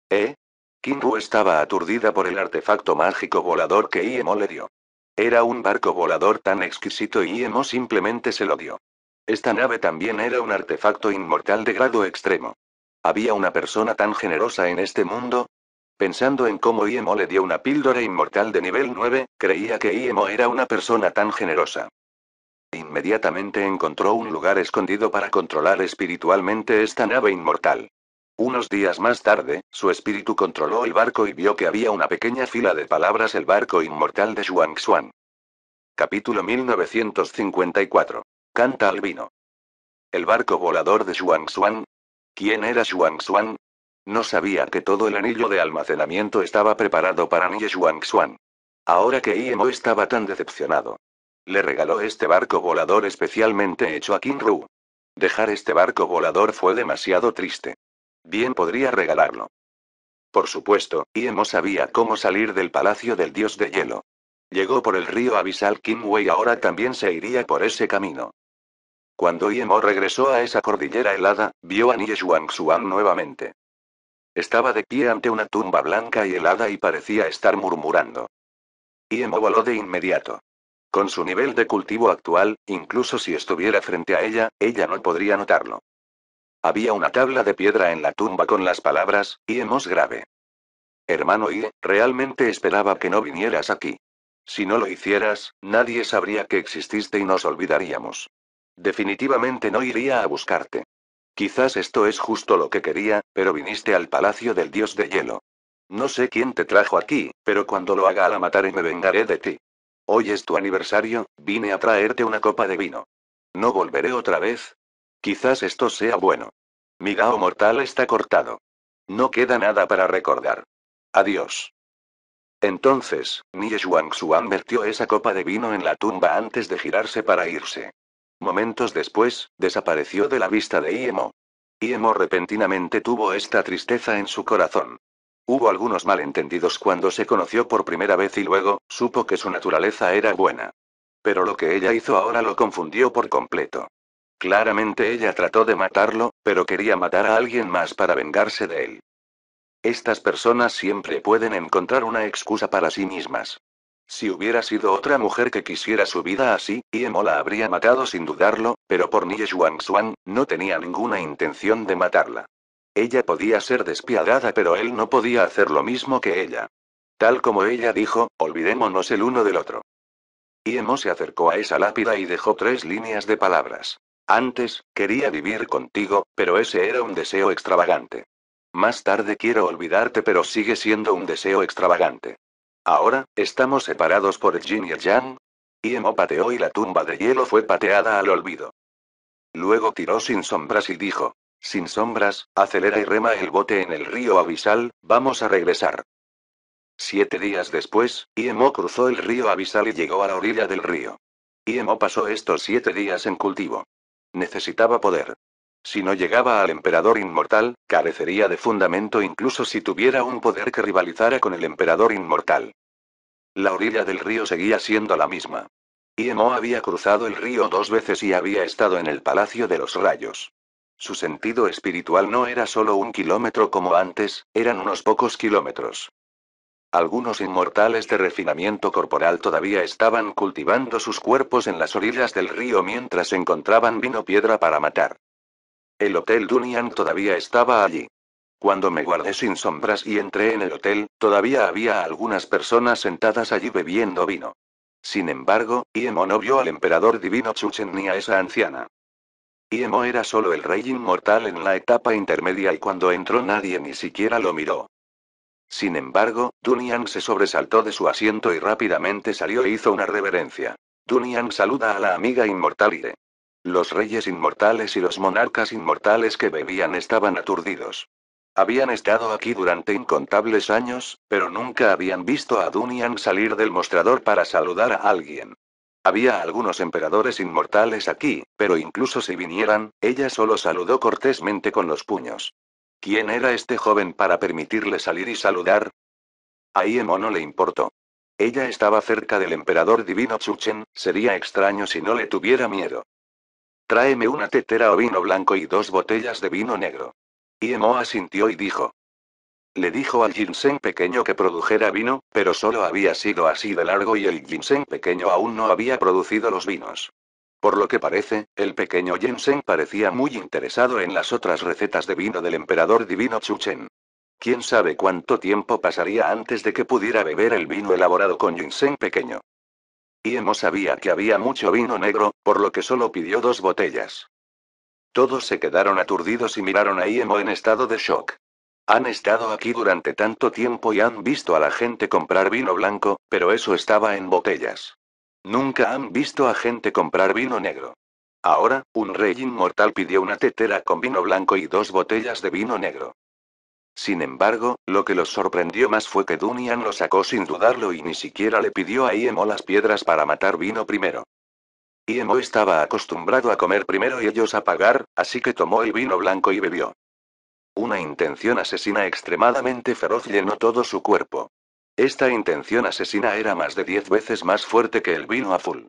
¿Eh? Kinru estaba aturdida por el artefacto mágico volador que IMO le dio. Era un barco volador tan exquisito y IMO simplemente se lo dio. Esta nave también era un artefacto inmortal de grado extremo. ¿Había una persona tan generosa en este mundo? Pensando en cómo IMO le dio una píldora inmortal de nivel 9, creía que IMO era una persona tan generosa. Inmediatamente encontró un lugar escondido para controlar espiritualmente esta nave inmortal. Unos días más tarde, su espíritu controló el barco y vio que había una pequeña fila de palabras: el barco inmortal de Xuan. Capítulo 1954. Canta al vino. El barco volador de Xuan. ¿Quién era Xuan? No sabía que todo el anillo de almacenamiento estaba preparado para Nie Xuan. Ahora que IMO estaba tan decepcionado. Le regaló este barco volador especialmente hecho a Kinru. Dejar este barco volador fue demasiado triste. Bien podría regalarlo. Por supuesto, IMO sabía cómo salir del palacio del dios de hielo. Llegó por el río abisal Kimwei, ahora también se iría por ese camino. Cuando IMO regresó a esa cordillera helada, vio a Nie Xuan nuevamente. Estaba de pie ante una tumba blanca y helada y parecía estar murmurando. IMO voló de inmediato. Con su nivel de cultivo actual, incluso si estuviera frente a ella, ella no podría notarlo. Había una tabla de piedra en la tumba con las palabras: IMO's grave. Hermano IE, realmente esperaba que no vinieras aquí. Si no lo hicieras, nadie sabría que exististe y nos olvidaríamos. Definitivamente no iría a buscarte. Quizás esto es justo lo que quería, pero viniste al palacio del dios de hielo. No sé quién te trajo aquí, pero cuando lo haga la mataré y me vengaré de ti. Hoy es tu aniversario, vine a traerte una copa de vino. ¿No volveré otra vez? Quizás esto sea bueno. Mi Gao mortal está cortado. No queda nada para recordar. Adiós. Entonces, Nie Xuan vertió esa copa de vino en la tumba antes de girarse para irse. Momentos después, desapareció de la vista de IMO. Imo repentinamente tuvo esta tristeza en su corazón. Hubo algunos malentendidos cuando se conoció por primera vez y luego, supo que su naturaleza era buena. Pero lo que ella hizo ahora lo confundió por completo. Claramente ella trató de matarlo, pero quería matar a alguien más para vengarse de él. Estas personas siempre pueden encontrar una excusa para sí mismas. Si hubiera sido otra mujer que quisiera su vida así, Imo la habría matado sin dudarlo, pero por Nie Xuan no tenía ninguna intención de matarla. Ella podía ser despiadada, pero él no podía hacer lo mismo que ella. Tal como ella dijo, olvidémonos el uno del otro. Imo se acercó a esa lápida y dejó 3 líneas de palabras. Antes, quería vivir contigo, pero ese era un deseo extravagante. Más tarde quiero olvidarte, pero sigue siendo un deseo extravagante. Ahora, ¿estamos separados por el yin y el yang? Imo pateó y la tumba de hielo fue pateada al olvido. Luego tiró Sin Sombras y dijo: Sin Sombras, acelera y rema el bote en el río abisal, vamos a regresar. 7 días después, Imo cruzó el río abisal y llegó a la orilla del río. Imo pasó estos 7 días en cultivo. Necesitaba poder. Si no llegaba al emperador inmortal, carecería de fundamento incluso si tuviera un poder que rivalizara con el emperador inmortal. La orilla del río seguía siendo la misma. Imo había cruzado el río 2 veces y había estado en el Palacio de los Rayos. Su sentido espiritual no era solo 1 kilómetro como antes, eran unos pocos kilómetros. Algunos inmortales de refinamiento corporal todavía estaban cultivando sus cuerpos en las orillas del río mientras encontraban vino piedra para matar. El Hotel Dunyan todavía estaba allí. Cuando me guardé Sin Sombras y entré en el hotel, todavía había algunas personas sentadas allí bebiendo vino. Sin embargo, Imo no vio al emperador divino Chuchen ni a esa anciana. Imo era solo el rey inmortal en la etapa intermedia y cuando entró nadie ni siquiera lo miró. Sin embargo, Dunyan se sobresaltó de su asiento y rápidamente salió e hizo una reverencia. Dunyan saluda a la amiga inmortal Ire. Los reyes inmortales y los monarcas inmortales que bebían estaban aturdidos. Habían estado aquí durante incontables años, pero nunca habían visto a Dunyan salir del mostrador para saludar a alguien. Había algunos emperadores inmortales aquí, pero incluso si vinieran, ella solo saludó cortésmente con los puños. ¿Quién era este joven para permitirle salir y saludar? A Imo no le importó. Ella estaba cerca del emperador divino Chuchen, sería extraño si no le tuviera miedo. Tráeme una tetera o vino blanco y 2 botellas de vino negro. Imo asintió y dijo. Le dijo al ginseng pequeño que produjera vino, pero solo había sido así de largo y el ginseng pequeño aún no había producido los vinos. Por lo que parece, el pequeño ginseng parecía muy interesado en las otras recetas de vino del emperador divino Chuchen. ¿Quién sabe cuánto tiempo pasaría antes de que pudiera beber el vino elaborado con ginseng pequeño? Imo sabía que había mucho vino negro, por lo que solo pidió 2 botellas. Todos se quedaron aturdidos y miraron a Imo en estado de shock. Han estado aquí durante tanto tiempo y han visto a la gente comprar vino blanco, pero eso estaba en botellas. Nunca han visto a gente comprar vino negro. Ahora, un rey inmortal pidió una tetera con vino blanco y 2 botellas de vino negro. Sin embargo, lo que los sorprendió más fue que Dunyan lo sacó sin dudarlo y ni siquiera le pidió a Imo las piedras para matar vino primero. Imo estaba acostumbrado a comer primero y ellos a pagar, así que tomó el vino blanco y bebió. Una intención asesina extremadamente feroz llenó todo su cuerpo. Esta intención asesina era más de 10 veces más fuerte que el vino azul.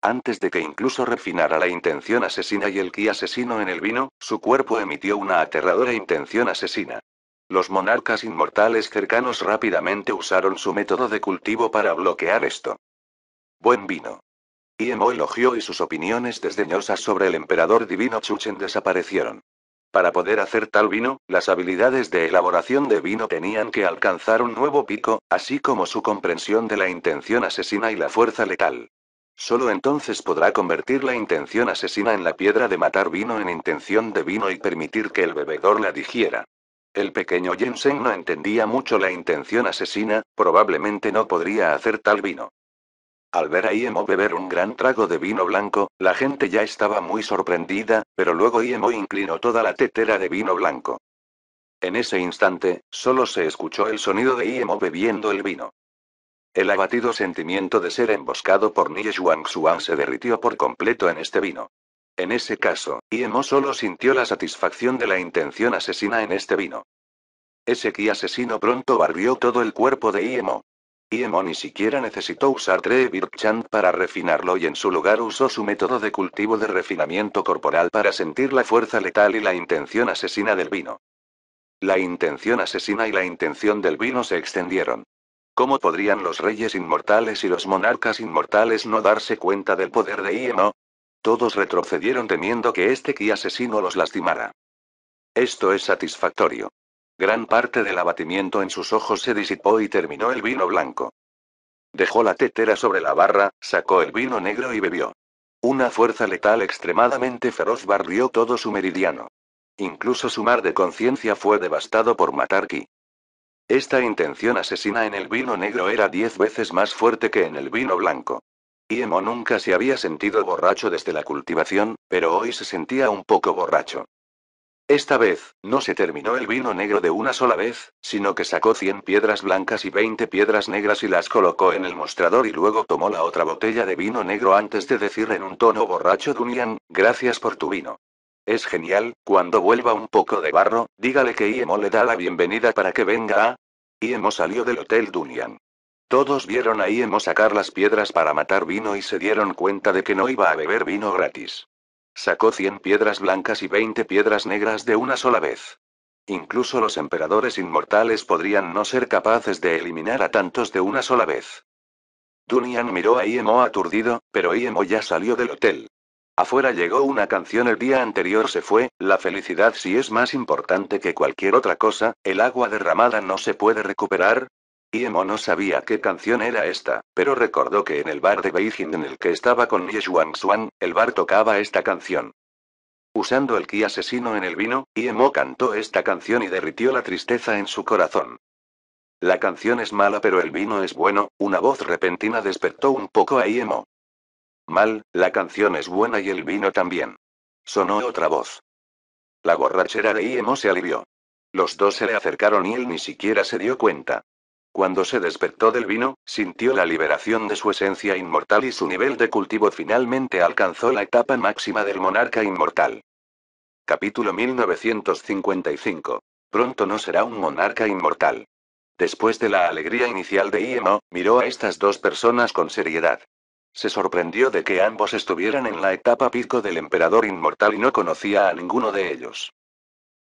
Antes de que incluso refinara la intención asesina y el ki asesino en el vino, su cuerpo emitió una aterradora intención asesina. Los monarcas inmortales cercanos rápidamente usaron su método de cultivo para bloquear esto. Buen vino. Imo elogió y sus opiniones desdeñosas sobre el emperador divino Chuchen desaparecieron. Para poder hacer tal vino, las habilidades de elaboración de vino tenían que alcanzar un nuevo pico, así como su comprensión de la intención asesina y la fuerza letal. Solo entonces podrá convertir la intención asesina en la piedra de matar vino en intención de vino y permitir que el bebedor la digiera. El pequeño Jensen no entendía mucho la intención asesina, probablemente no podría hacer tal vino. Al ver a Imo beber un gran trago de vino blanco, la gente ya estaba muy sorprendida, pero luego Imo inclinó toda la tetera de vino blanco. En ese instante, solo se escuchó el sonido de Imo bebiendo el vino. El abatido sentimiento de ser emboscado por Nie Xuan se derritió por completo en este vino. En ese caso, Iemo solo sintió la satisfacción de la intención asesina en este vino. Ese ki asesino pronto barrió todo el cuerpo de Iemo. Iemo ni siquiera necesitó usar Trevirchant para refinarlo y en su lugar usó su método de cultivo de refinamiento corporal para sentir la fuerza letal y la intención asesina del vino. La intención asesina y la intención del vino se extendieron. ¿Cómo podrían los reyes inmortales y los monarcas inmortales no darse cuenta del poder de Iemo? Todos retrocedieron temiendo que este ki asesino los lastimara. Esto es satisfactorio. Gran parte del abatimiento en sus ojos se disipó y terminó el vino blanco. Dejó la tetera sobre la barra, sacó el vino negro y bebió. Una fuerza letal extremadamente feroz barrió todo su meridiano. Incluso su mar de conciencia fue devastado por matar ki. Esta intención asesina en el vino negro era 10 veces más fuerte que en el vino blanco. Iemo nunca se había sentido borracho desde la cultivación, pero hoy se sentía un poco borracho. Esta vez, no se terminó el vino negro de una sola vez, sino que sacó 100 piedras blancas y 20 piedras negras y las colocó en el mostrador y luego tomó la otra botella de vino negro antes de decir en un tono borracho: Dunyan, gracias por tu vino. Es genial, cuando vuelva un poco de barro, dígale que Iemo le da la bienvenida para que venga a... Iemo salió del hotel Dunyan. Todos vieron a Iemo sacar las piedras para matar vino y se dieron cuenta de que no iba a beber vino gratis. Sacó 100 piedras blancas y 20 piedras negras de una sola vez. Incluso los emperadores inmortales podrían no ser capaces de eliminar a tantos de una sola vez. Dunyan miró a Iemo aturdido, pero Iemo ya salió del hotel. Afuera llegó una canción: el día anterior se fue, la felicidad sí es más importante que cualquier otra cosa, el agua derramada no se puede recuperar. Iemo no sabía qué canción era esta, pero recordó que en el bar de Beijing en el que estaba con Ye Xuan, el bar tocaba esta canción. Usando el ki asesino en el vino, Iemo cantó esta canción y derritió la tristeza en su corazón. La canción es mala pero el vino es bueno, una voz repentina despertó un poco a Iemo. Mal, la canción es buena y el vino también. Sonó otra voz. La borrachera de Iemo se alivió. Los dos se le acercaron y él ni siquiera se dio cuenta. Cuando se despertó del vino, sintió la liberación de su esencia inmortal y su nivel de cultivo finalmente alcanzó la etapa máxima del monarca inmortal. Capítulo 1955. Pronto no será un monarca inmortal. Después de la alegría inicial de Iemo, miró a estas dos personas con seriedad. Se sorprendió de que ambos estuvieran en la etapa pico del emperador inmortal y no conocía a ninguno de ellos.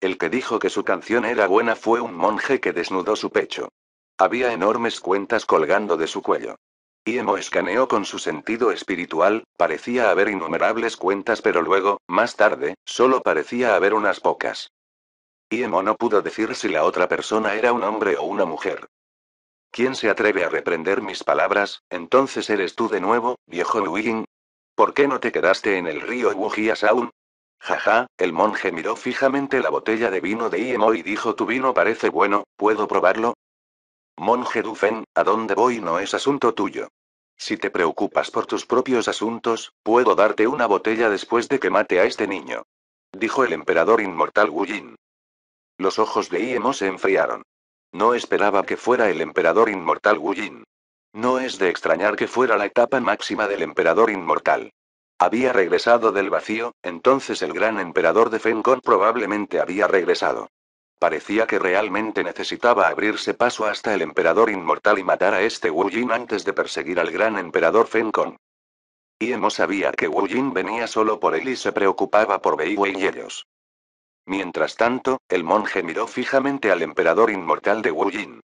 El que dijo que su canción era buena fue un monje que desnudó su pecho. Había enormes cuentas colgando de su cuello. Iemo escaneó con su sentido espiritual, parecía haber innumerables cuentas pero luego, más tarde, solo parecía haber unas pocas. Iemo no pudo decir si la otra persona era un hombre o una mujer. ¿Quién se atreve a reprender mis palabras? Entonces eres tú de nuevo, viejo Wujin. ¿Por qué no te quedaste en el río Wujiasaun? Jaja, el monje miró fijamente la botella de vino de Iemo y dijo: tu vino parece bueno, ¿puedo probarlo? Monje Dufen, a dónde voy no es asunto tuyo. Si te preocupas por tus propios asuntos, puedo darte una botella después de que mate a este niño. Dijo el emperador inmortal Wujin. Los ojos de Iemo se enfriaron. No esperaba que fuera el emperador inmortal Wujin. No es de extrañar que fuera la etapa máxima del emperador inmortal. Había regresado del vacío, entonces el gran emperador de Fencon probablemente había regresado. Parecía que realmente necesitaba abrirse paso hasta el emperador inmortal y matar a este Wujin antes de perseguir al gran emperador Fencon. Iemo sabía que Wujin venía solo por él y se preocupaba por Weiwei y ellos. Mientras tanto, el monje miró fijamente al emperador inmortal de Wujin.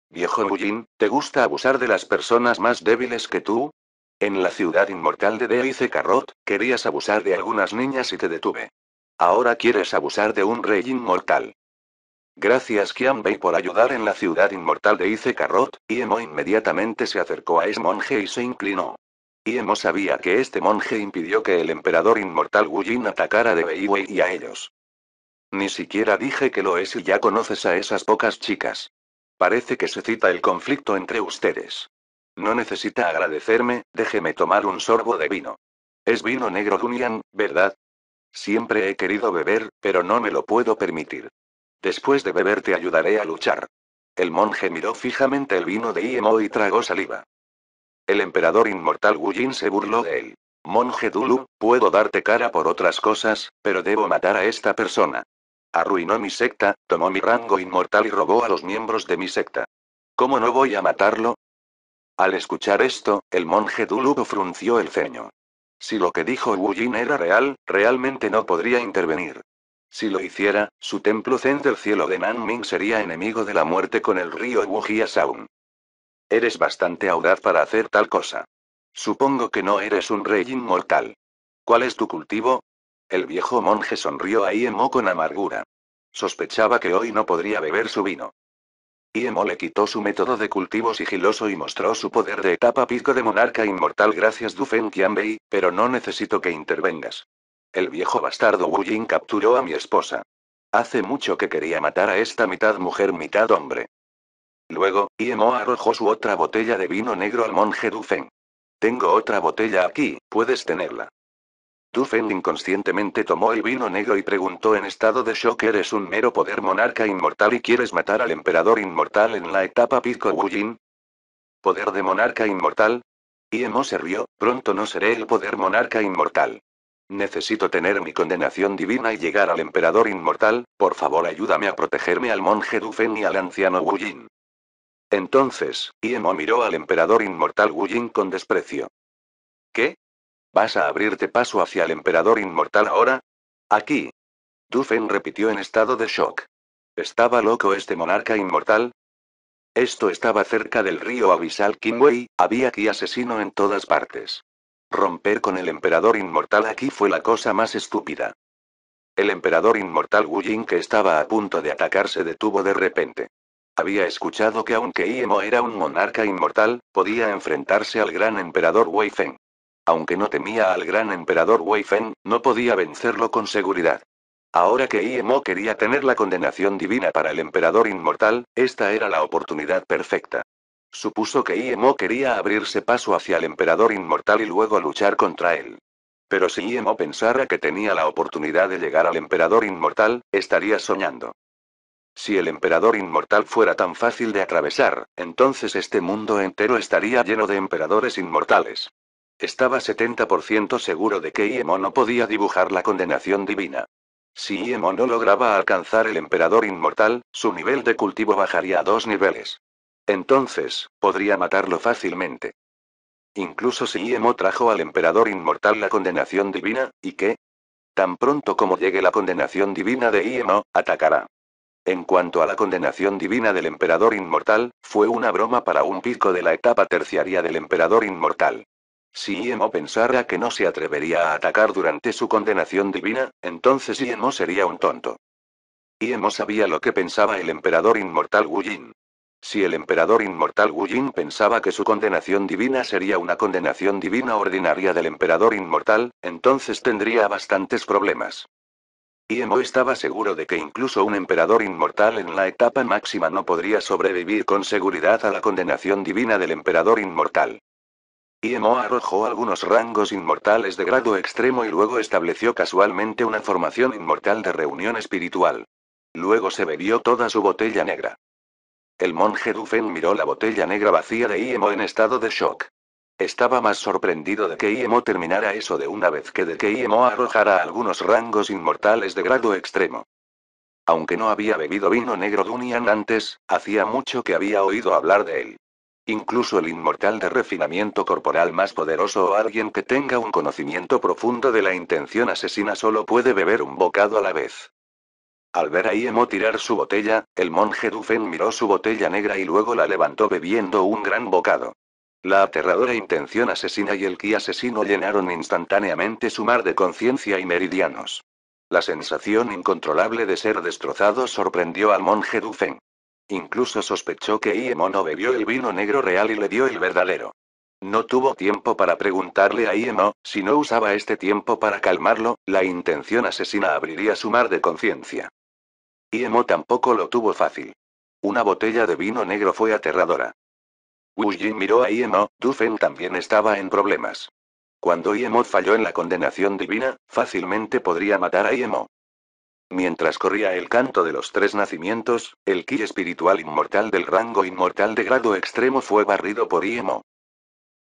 Viejo Wujin, ¿te gusta abusar de las personas más débiles que tú? En la ciudad inmortal de Deice Carrot, querías abusar de algunas niñas y te detuve. Ahora quieres abusar de un rey inmortal. Gracias Qianbei por ayudar en la ciudad inmortal de Ice Carrot. Iemo inmediatamente se acercó a ese monje y se inclinó. Iemo sabía que este monje impidió que el emperador inmortal Wujin atacara de Weiwei y a ellos. Ni siquiera dije que lo es y ya conoces a esas pocas chicas. Parece que se cita el conflicto entre ustedes. No necesita agradecerme, déjeme tomar un sorbo de vino. Es vino negro Dunyan, ¿verdad? Siempre he querido beber, pero no me lo puedo permitir. Después de beber te ayudaré a luchar. El monje miró fijamente el vino de Iemo y tragó saliva. El emperador inmortal Wujin se burló de él. Monje Dulu, puedo darte cara por otras cosas, pero debo matar a esta persona. Arruinó mi secta, tomó mi rango inmortal y robó a los miembros de mi secta. ¿Cómo no voy a matarlo? Al escuchar esto, el monje Dulu frunció el ceño. Si lo que dijo Wu Jin era real, realmente no podría intervenir. Si lo hiciera, su templo Zen del cielo de Nanming sería enemigo de la muerte con el río Wujia Sound. Eres bastante audaz para hacer tal cosa. Supongo que no eres un rey inmortal. ¿Cuál es tu cultivo? El viejo monje sonrió a Iemo con amargura. Sospechaba que hoy no podría beber su vino. Iemo le quitó su método de cultivo sigiloso y mostró su poder de etapa pico de monarca inmortal gracias Dufen Qianbei, pero no necesito que intervengas. El viejo bastardo Wu Jin capturó a mi esposa. Hace mucho que quería matar a esta mitad mujer mitad hombre. Luego, Iemo arrojó su otra botella de vino negro al monje Dufen. Tengo otra botella aquí, puedes tenerla. Dufen inconscientemente tomó el vino negro y preguntó en estado de shock: ¿Eres un mero poder monarca inmortal y quieres matar al emperador inmortal en la etapa Pico Wujin? ¿Poder de monarca inmortal? Iemo se rió: pronto no seré el poder monarca inmortal. Necesito tener mi condenación divina y llegar al emperador inmortal. Por favor, ayúdame a protegerme al monje Dufen y al anciano Wujin. Entonces, Iemo miró al emperador inmortal Wujin con desprecio. ¿Qué? ¿Vas a abrirte paso hacia el emperador inmortal ahora? Aquí. Dufen repitió en estado de shock. ¿Estaba loco este monarca inmortal? Esto estaba cerca del río abisal Qinwei, había aquí asesino en todas partes. Romper con el emperador inmortal aquí fue la cosa más estúpida. El emperador inmortal Wu Jin, que estaba a punto de atacar, se detuvo de repente. Había escuchado que aunque Iemo era un monarca inmortal, podía enfrentarse al gran emperador Wei Feng. Aunque no temía al gran emperador Wei Feng, no podía vencerlo con seguridad. Ahora que Iemo quería tener la condenación divina para el emperador inmortal, esta era la oportunidad perfecta. Supuso que Iemo quería abrirse paso hacia el emperador inmortal y luego luchar contra él. Pero si Iemo pensara que tenía la oportunidad de llegar al emperador inmortal, estaría soñando. Si el emperador inmortal fuera tan fácil de atravesar, entonces este mundo entero estaría lleno de emperadores inmortales. Estaba 70% seguro de que Iemo no podía dibujar la condenación divina. Si Iemo no lograba alcanzar el emperador inmortal, su nivel de cultivo bajaría a 2 niveles. Entonces, podría matarlo fácilmente. Incluso si Iemo trajo al emperador inmortal la condenación divina, ¿y qué? Tan pronto como llegue la condenación divina de Iemo, atacará. En cuanto a la condenación divina del emperador inmortal, fue una broma para un pico de la etapa terciaria del emperador inmortal. Si Iemo pensara que no se atrevería a atacar durante su condenación divina, entonces Iemo sería un tonto. Iemo sabía lo que pensaba el emperador inmortal Wu Jin. Si el emperador inmortal Wu Jin pensaba que su condenación divina sería una condenación divina ordinaria del emperador inmortal, entonces tendría bastantes problemas. Iemo estaba seguro de que incluso un emperador inmortal en la etapa máxima no podría sobrevivir con seguridad a la condenación divina del emperador inmortal. Iemo arrojó algunos rangos inmortales de grado extremo y luego estableció casualmente una formación inmortal de reunión espiritual. Luego se bebió toda su botella negra. El monje Dufen miró la botella negra vacía de Iemo en estado de shock. Estaba más sorprendido de que Iemo terminara eso de una vez que de que Iemo arrojara algunos rangos inmortales de grado extremo. Aunque no había bebido vino negro Dunian antes, hacía mucho que había oído hablar de él. Incluso el inmortal de refinamiento corporal más poderoso o alguien que tenga un conocimiento profundo de la intención asesina solo puede beber un bocado a la vez. Al ver a Iemo tirar su botella, el monje Dufen miró su botella negra y luego la levantó bebiendo un gran bocado. La aterradora intención asesina y el ki asesino llenaron instantáneamente su mar de conciencia y meridianos. La sensación incontrolable de ser destrozado sorprendió al monje Dufen. Incluso sospechó que Iemo no bebió el vino negro real y le dio el verdadero. No tuvo tiempo para preguntarle a Iemo: si no usaba este tiempo para calmarlo, la intención asesina abriría su mar de conciencia. Iemo tampoco lo tuvo fácil. Una botella de vino negro fue aterradora. Wu Jin miró a Iemo: Dufen también estaba en problemas. Cuando Iemo falló en la condenación divina, fácilmente podría matar a Iemo. Mientras corría el canto de los 3 nacimientos, el ki espiritual inmortal del rango inmortal de grado extremo fue barrido por Iemo.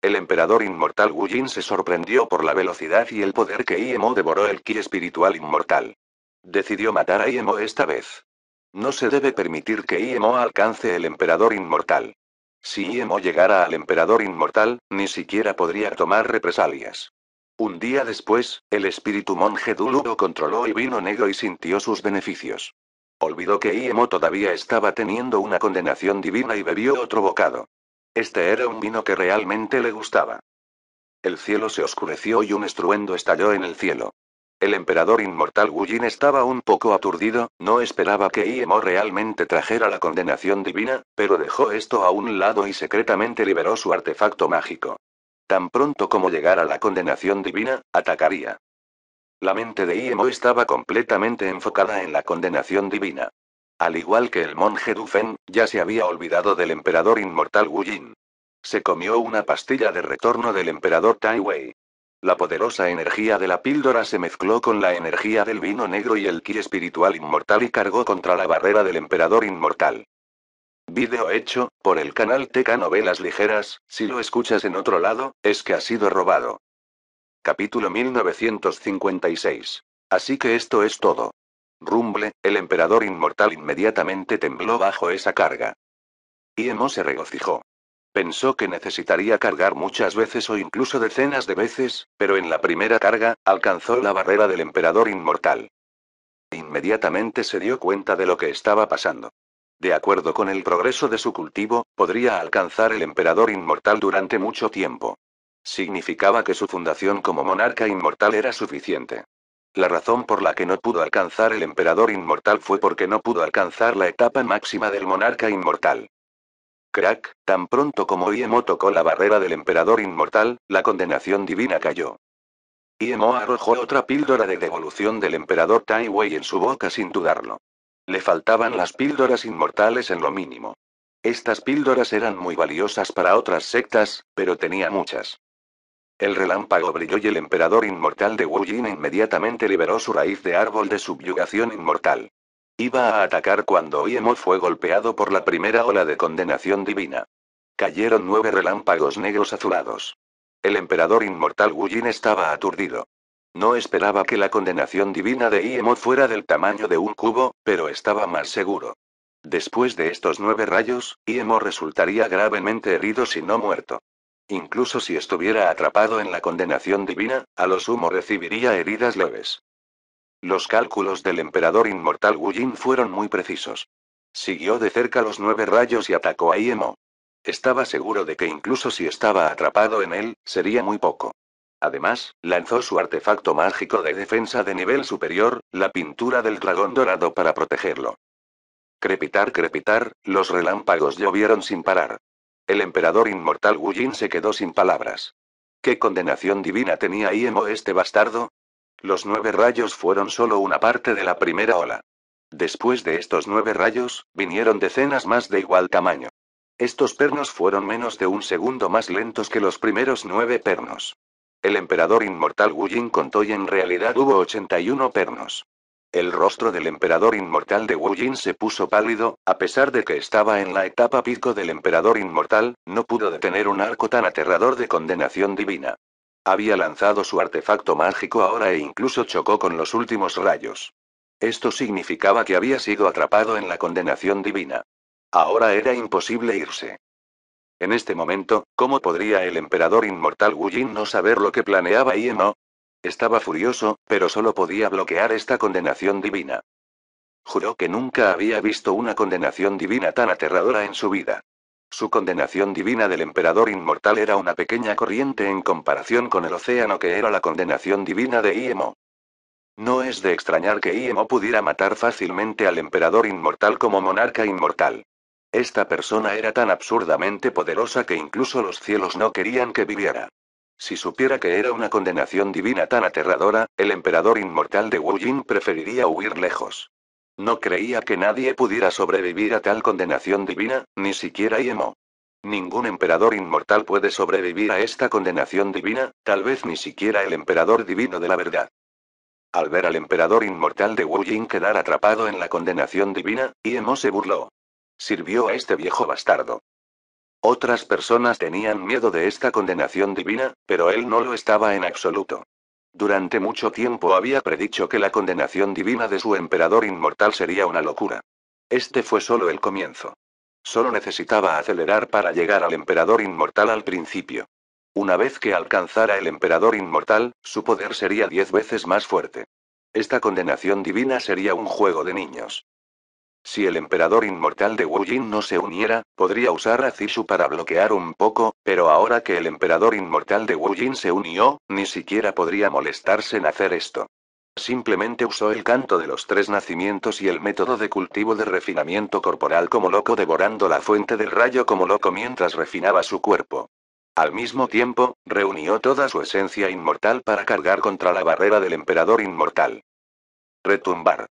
El emperador inmortal Wu Jin se sorprendió por la velocidad y el poder que Imo devoró el ki espiritual inmortal. Decidió matar a Imo esta vez. No se debe permitir que Imo alcance el emperador inmortal. Si Imo llegara al emperador inmortal, ni siquiera podría tomar represalias. Un día después, el espíritu monje Dulu lo controló y vino negro y sintió sus beneficios. Olvidó que Imo todavía estaba teniendo una condenación divina y bebió otro bocado. Este era un vino que realmente le gustaba. El cielo se oscureció y un estruendo estalló en el cielo. El emperador inmortal Wu Jin estaba un poco aturdido, no esperaba que Imo realmente trajera la condenación divina, pero dejó esto a un lado y secretamente liberó su artefacto mágico. Tan pronto como llegara la condenación divina, atacaría. La mente de Imo estaba completamente enfocada en la condenación divina. Al igual que el monje Du Fen, ya se había olvidado del emperador inmortal Wu Jin. Se comió una pastilla de retorno del emperador Tai Wei. La poderosa energía de la píldora se mezcló con la energía del vino negro y el ki espiritual inmortal y cargó contra la barrera del emperador inmortal. Vídeo hecho por el canal TK Novelas Ligeras. Si lo escuchas en otro lado, es que ha sido robado. Capítulo 1956. Así que esto es todo. Rumble, el emperador inmortal inmediatamente tembló bajo esa carga. Imo se regocijó. Pensó que necesitaría cargar muchas veces o incluso decenas de veces, pero en la primera carga, alcanzó la barrera del emperador inmortal. Inmediatamente se dio cuenta de lo que estaba pasando. De acuerdo con el progreso de su cultivo, podría alcanzar el emperador inmortal durante mucho tiempo. Significaba que su fundación como monarca inmortal era suficiente. La razón por la que no pudo alcanzar el emperador inmortal fue porque no pudo alcanzar la etapa máxima del monarca inmortal. Crack, tan pronto como Imo tocó la barrera del emperador inmortal, la condenación divina cayó. Imo arrojó otra píldora de devolución del emperador Tai Wei en su boca sin dudarlo. Le faltaban las píldoras inmortales en lo mínimo. Estas píldoras eran muy valiosas para otras sectas, pero tenía muchas. El relámpago brilló y el emperador inmortal de Wu Jin inmediatamente liberó su raíz de árbol de subyugación inmortal. Iba a atacar cuando Imo fue golpeado por la primera ola de condenación divina. Cayeron 9 relámpagos negros azulados. El emperador inmortal Wu Jin estaba aturdido. No esperaba que la condenación divina de Imo fuera del tamaño de un cubo, pero estaba más seguro. Después de estos 9 rayos, Imo resultaría gravemente herido si no muerto. Incluso si estuviera atrapado en la condenación divina, a lo sumo recibiría heridas leves. Los cálculos del emperador inmortal Wu Jin fueron muy precisos. Siguió de cerca los 9 rayos y atacó a Imo. Estaba seguro de que incluso si estaba atrapado en él, sería muy poco. Además, lanzó su artefacto mágico de defensa de nivel superior, la pintura del dragón dorado para protegerlo. Crepitar, crepitar, los relámpagos llovieron sin parar. El emperador inmortal Wu Jin se quedó sin palabras. ¿Qué condenación divina tenía Imo este bastardo? Los 9 rayos fueron solo una parte de la primera ola. Después de estos 9 rayos, vinieron decenas más de igual tamaño. Estos pernos fueron menos de un segundo más lentos que los primeros 9 pernos. El emperador inmortal Wu Jin contó y en realidad hubo 81 pernos. El rostro del emperador inmortal de Wu Jin se puso pálido, a pesar de que estaba en la etapa pico del emperador inmortal, no pudo detener un arco tan aterrador de condenación divina. Había lanzado su artefacto mágico ahora e incluso chocó con los últimos rayos. Esto significaba que había sido atrapado en la condenación divina. Ahora era imposible irse. En este momento, ¿cómo podría el emperador inmortal Wu Jin no saber lo que planeaba Imo? Estaba furioso, pero solo podía bloquear esta condenación divina. Juró que nunca había visto una condenación divina tan aterradora en su vida. Su condenación divina del emperador inmortal era una pequeña corriente en comparación con el océano que era la condenación divina de Imo. No es de extrañar que Imo pudiera matar fácilmente al emperador inmortal como monarca inmortal. Esta persona era tan absurdamente poderosa que incluso los cielos no querían que viviera. Si supiera que era una condenación divina tan aterradora, el emperador inmortal de Wu Jin preferiría huir lejos. No creía que nadie pudiera sobrevivir a tal condenación divina, ni siquiera Imo. Ningún emperador inmortal puede sobrevivir a esta condenación divina, tal vez ni siquiera el emperador divino de la verdad. Al ver al emperador inmortal de Wu Jin quedar atrapado en la condenación divina, Imo se burló. Sirvió a este viejo bastardo. Otras personas tenían miedo de esta condenación divina, pero él no lo estaba en absoluto. Durante mucho tiempo había predicho que la condenación divina de su emperador inmortal sería una locura. Este fue solo el comienzo. Solo necesitaba acelerar para llegar al emperador inmortal al principio. Una vez que alcanzara el emperador inmortal, su poder sería 10 veces más fuerte. Esta condenación divina sería un juego de niños. Si el emperador inmortal de Wu Jin no se uniera, podría usar a Zishu para bloquear un poco, pero ahora que el emperador inmortal de Wu Jin se unió, ni siquiera podría molestarse en hacer esto. Simplemente usó el canto de los tres nacimientos y el método de cultivo de refinamiento corporal como loco, devorando la fuente del rayo como loco mientras refinaba su cuerpo. Al mismo tiempo, reunió toda su esencia inmortal para cargar contra la barrera del emperador inmortal. Retumbar.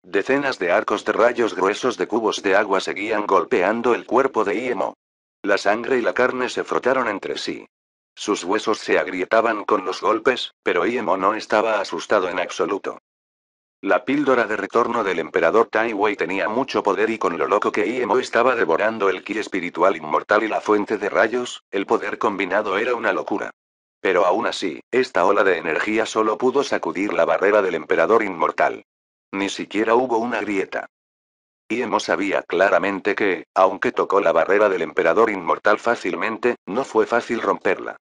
Decenas de arcos de rayos gruesos de cubos de agua seguían golpeando el cuerpo de Iemo. La sangre y la carne se frotaron entre sí. Sus huesos se agrietaban con los golpes, pero Iemo no estaba asustado en absoluto. La píldora de retorno del emperador Tai Wei tenía mucho poder y con lo loco que Iemo estaba devorando el ki espiritual inmortal y la fuente de rayos, el poder combinado era una locura. Pero aún así, esta ola de energía solo pudo sacudir la barrera del emperador inmortal. Ni siquiera hubo una grieta. Iemo sabía claramente que, aunque tocó la barrera del emperador inmortal fácilmente, no fue fácil romperla.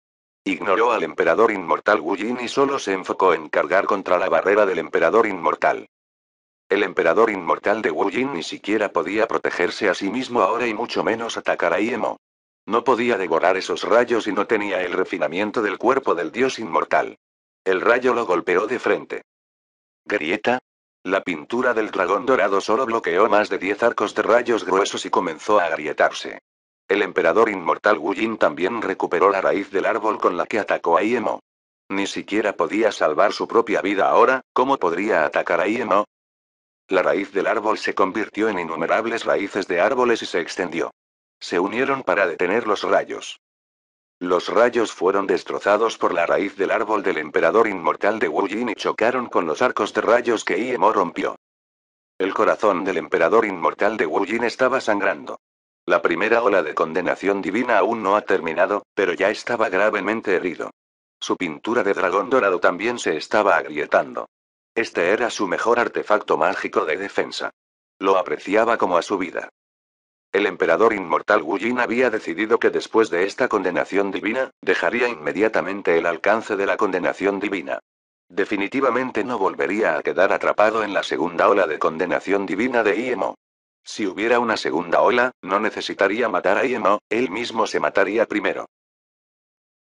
Ignoró al emperador inmortal Wu Jin y solo se enfocó en cargar contra la barrera del emperador inmortal. El emperador inmortal de Wu Jin ni siquiera podía protegerse a sí mismo ahora y mucho menos atacar a Iemo. No podía devorar esos rayos y no tenía el refinamiento del cuerpo del dios inmortal. El rayo lo golpeó de frente. ¿Grieta? La pintura del dragón dorado solo bloqueó más de 10 arcos de rayos gruesos y comenzó a agrietarse. El emperador inmortal Wu Jin también recuperó la raíz del árbol con la que atacó a Iemo. Ni siquiera podía salvar su propia vida ahora, ¿cómo podría atacar a Iemo? La raíz del árbol se convirtió en innumerables raíces de árboles y se extendió. Se unieron para detener los rayos. Los rayos fueron destrozados por la raíz del árbol del emperador inmortal de Wu Jin y chocaron con los arcos de rayos que Iemo rompió. El corazón del emperador inmortal de Wu Jin estaba sangrando. La primera ola de condenación divina aún no ha terminado, pero ya estaba gravemente herido. Su pintura de dragón dorado también se estaba agrietando. Este era su mejor artefacto mágico de defensa. Lo apreciaba como a su vida. El emperador inmortal Wu Jin había decidido que después de esta condenación divina, dejaría inmediatamente el alcance de la condenación divina. Definitivamente no volvería a quedar atrapado en la segunda ola de condenación divina de Iemo. Si hubiera una segunda ola, no necesitaría matar a Iemo, él mismo se mataría primero.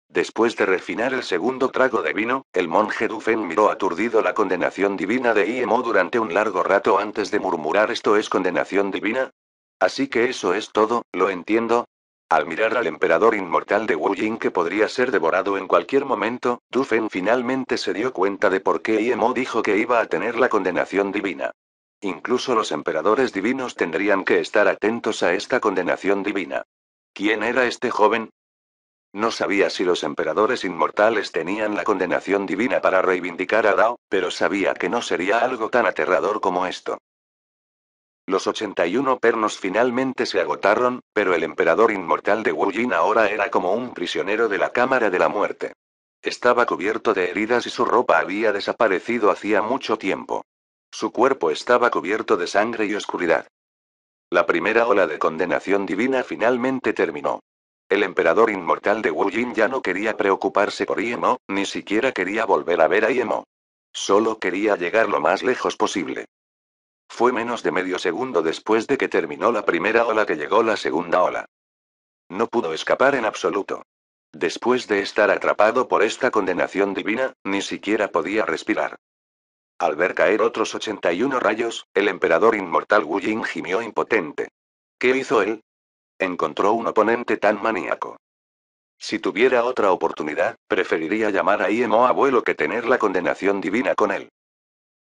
Después de refinar el segundo trago de vino, el monje Dufen miró aturdido la condenación divina de Iemo durante un largo rato antes de murmurar: ¿esto es condenación divina? Así que eso es todo, ¿lo entiendo? Al mirar al emperador inmortal de Wu Jin que podría ser devorado en cualquier momento, Dufen finalmente se dio cuenta de por qué Iemo dijo que iba a tener la condenación divina. Incluso los emperadores divinos tendrían que estar atentos a esta condenación divina. ¿Quién era este joven? No sabía si los emperadores inmortales tenían la condenación divina para reivindicar a Dao, pero sabía que no sería algo tan aterrador como esto. Los 81 pernos finalmente se agotaron, pero el emperador inmortal de Wu Jin ahora era como un prisionero de la cámara de la muerte. Estaba cubierto de heridas y su ropa había desaparecido hacía mucho tiempo. Su cuerpo estaba cubierto de sangre y oscuridad. La primera ola de condenación divina finalmente terminó. El emperador inmortal de Wu Jin ya no quería preocuparse por Iemo, ni siquiera quería volver a ver a Iemo. Solo quería llegar lo más lejos posible. Fue menos de medio segundo después de que terminó la primera ola que llegó la segunda ola. No pudo escapar en absoluto. Después de estar atrapado por esta condenación divina, ni siquiera podía respirar. Al ver caer otros 81 rayos, el emperador inmortal Wu Jin gimió impotente. ¿Qué hizo él? Encontró un oponente tan maníaco. Si tuviera otra oportunidad, preferiría llamar a Iemo abuelo que tener la condenación divina con él.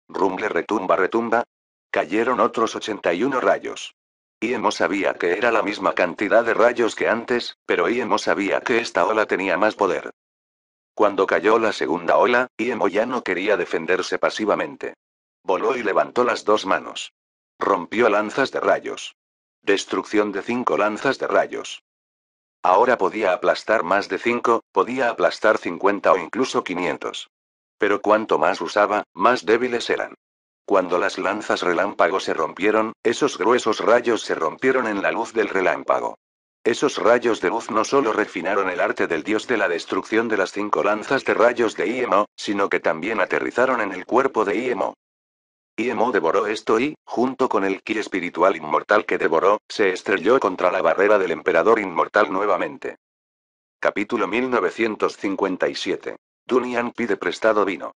Rumble retumba retumba. Cayeron otros 81 rayos. Iemo sabía que era la misma cantidad de rayos que antes, pero Iemo sabía que esta ola tenía más poder. Cuando cayó la segunda ola, Iemo ya no quería defenderse pasivamente. Voló y levantó las dos manos. Rompió lanzas de rayos. Destrucción de 5 lanzas de rayos. Ahora podía aplastar más de 5, podía aplastar 50 o incluso 500. Pero cuanto más usaba, más débiles eran. Cuando las lanzas relámpago se rompieron, esos gruesos rayos se rompieron en la luz del relámpago. Esos rayos de luz no solo refinaron el arte del dios de la destrucción de las 5 lanzas de rayos de Imo, sino que también aterrizaron en el cuerpo de Imo. Imo devoró esto y, junto con el ki espiritual inmortal que devoró, se estrelló contra la barrera del emperador inmortal nuevamente. Capítulo 1957. Dunyan pide prestado vino.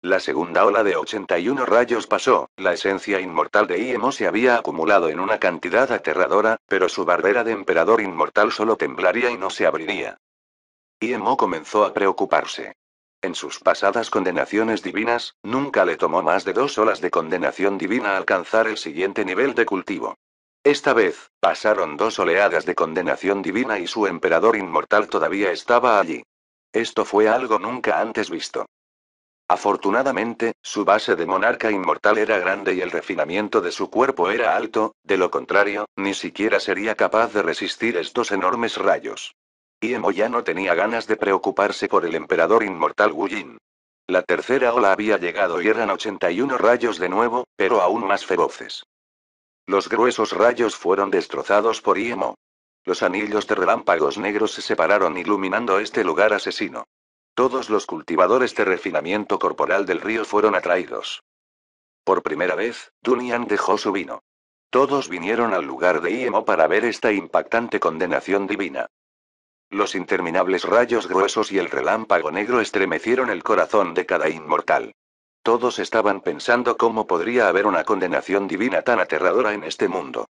La segunda ola de 81 rayos pasó, la esencia inmortal de Imo se había acumulado en una cantidad aterradora, pero su barrera de emperador inmortal solo temblaría y no se abriría. Imo comenzó a preocuparse. En sus pasadas condenaciones divinas, nunca le tomó más de 2 olas de condenación divina alcanzar el siguiente nivel de cultivo. Esta vez, pasaron 2 oleadas de condenación divina y su emperador inmortal todavía estaba allí. Esto fue algo nunca antes visto. Afortunadamente, su base de monarca inmortal era grande y el refinamiento de su cuerpo era alto, de lo contrario, ni siquiera sería capaz de resistir estos enormes rayos. Imo ya no tenía ganas de preocuparse por el emperador inmortal Wu Jin. La tercera ola había llegado y eran 81 rayos de nuevo, pero aún más feroces. Los gruesos rayos fueron destrozados por Imo. Los anillos de relámpagos negros se separaron iluminando este lugar asesino. Todos los cultivadores de refinamiento corporal del río fueron atraídos. Por primera vez, Dunyan dejó su vino. Todos vinieron al lugar de Imo para ver esta impactante condenación divina. Los interminables rayos gruesos y el relámpago negro estremecieron el corazón de cada inmortal. Todos estaban pensando cómo podría haber una condenación divina tan aterradora en este mundo.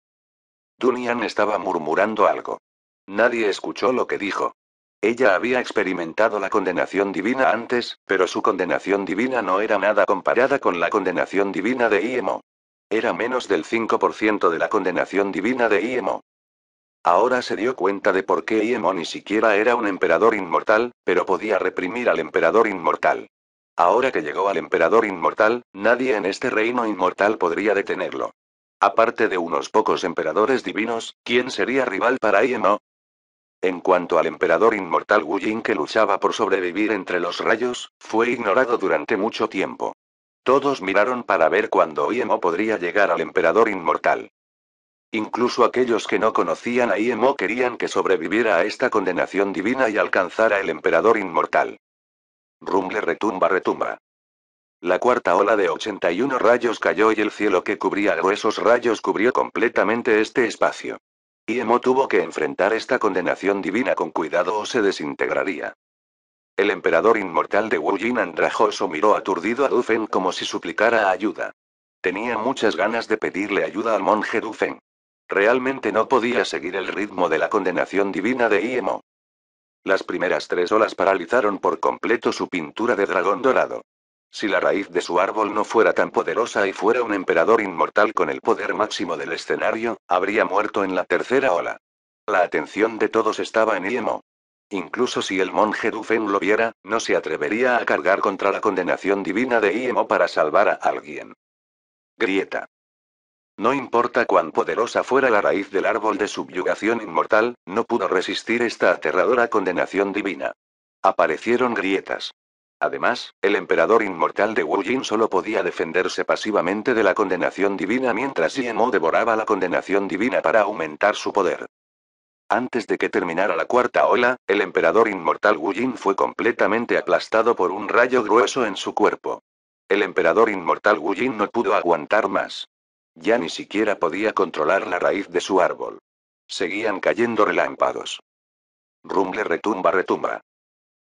Dunyan estaba murmurando algo. Nadie escuchó lo que dijo. Ella había experimentado la condenación divina antes, pero su condenación divina no era nada comparada con la condenación divina de Imo. Era menos del 5% de la condenación divina de Imo. Ahora se dio cuenta de por qué Imo ni siquiera era un emperador inmortal, pero podía reprimir al emperador inmortal. Ahora que llegó al emperador inmortal, nadie en este reino inmortal podría detenerlo. Aparte de unos pocos emperadores divinos, ¿quién sería rival para Imo? En cuanto al emperador inmortal Wu Jin que luchaba por sobrevivir entre los rayos, fue ignorado durante mucho tiempo. Todos miraron para ver cuándo Imo podría llegar al emperador inmortal. Incluso aquellos que no conocían a Imo querían que sobreviviera a esta condenación divina y alcanzara el emperador inmortal. Rumble retumba retumba. La cuarta ola de 81 rayos cayó y el cielo que cubría gruesos rayos cubrió completamente este espacio. Imo tuvo que enfrentar esta condenación divina con cuidado o se desintegraría. El emperador inmortal de Wu Jin andrajoso miró aturdido a Du Feng como si suplicara ayuda. Tenía muchas ganas de pedirle ayuda al monje Du Feng. Realmente no podía seguir el ritmo de la condenación divina de Imo. Las primeras 3 olas paralizaron por completo su pintura de dragón dorado. Si la raíz de su árbol no fuera tan poderosa y fuera un emperador inmortal con el poder máximo del escenario, habría muerto en la tercera ola. La atención de todos estaba en Imo. Incluso si el monje Du Feng lo viera, no se atrevería a cargar contra la condenación divina de Imo para salvar a alguien. Grieta. No importa cuán poderosa fuera la raíz del árbol de subyugación inmortal, no pudo resistir esta aterradora condenación divina. Aparecieron grietas. Además, el emperador inmortal de Wu Jin solo podía defenderse pasivamente de la condenación divina mientras Imo devoraba la condenación divina para aumentar su poder. Antes de que terminara la cuarta ola, el emperador inmortal Wu Jin fue completamente aplastado por un rayo grueso en su cuerpo. El emperador inmortal Wu Jin no pudo aguantar más. Ya ni siquiera podía controlar la raíz de su árbol. Seguían cayendo relámpagos. Rumble retumba retumba.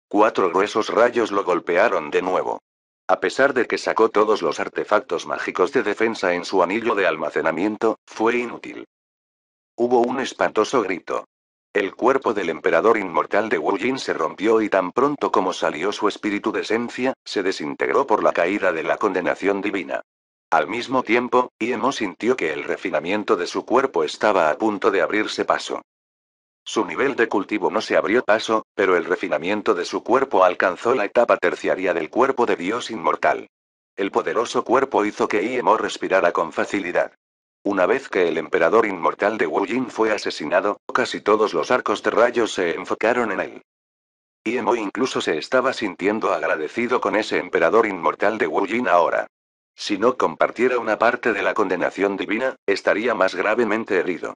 4 gruesos rayos lo golpearon de nuevo. A pesar de que sacó todos los artefactos mágicos de defensa en su anillo de almacenamiento, fue inútil. Hubo un espantoso grito. El cuerpo del emperador inmortal de Wu Jin se rompió y tan pronto como salió su espíritu de esencia, se desintegró por la caída de la condenación divina. Al mismo tiempo, Imo sintió que el refinamiento de su cuerpo estaba a punto de abrirse paso. Su nivel de cultivo no se abrió paso, pero el refinamiento de su cuerpo alcanzó la etapa terciaria del cuerpo de Dios inmortal. El poderoso cuerpo hizo que Imo respirara con facilidad. Una vez que el emperador inmortal de Wu Jin fue asesinado, casi todos los arcos de rayos se enfocaron en él. Imo incluso se estaba sintiendo agradecido con ese emperador inmortal de Wu Jin ahora. Si no compartiera una parte de la condenación divina, estaría más gravemente herido.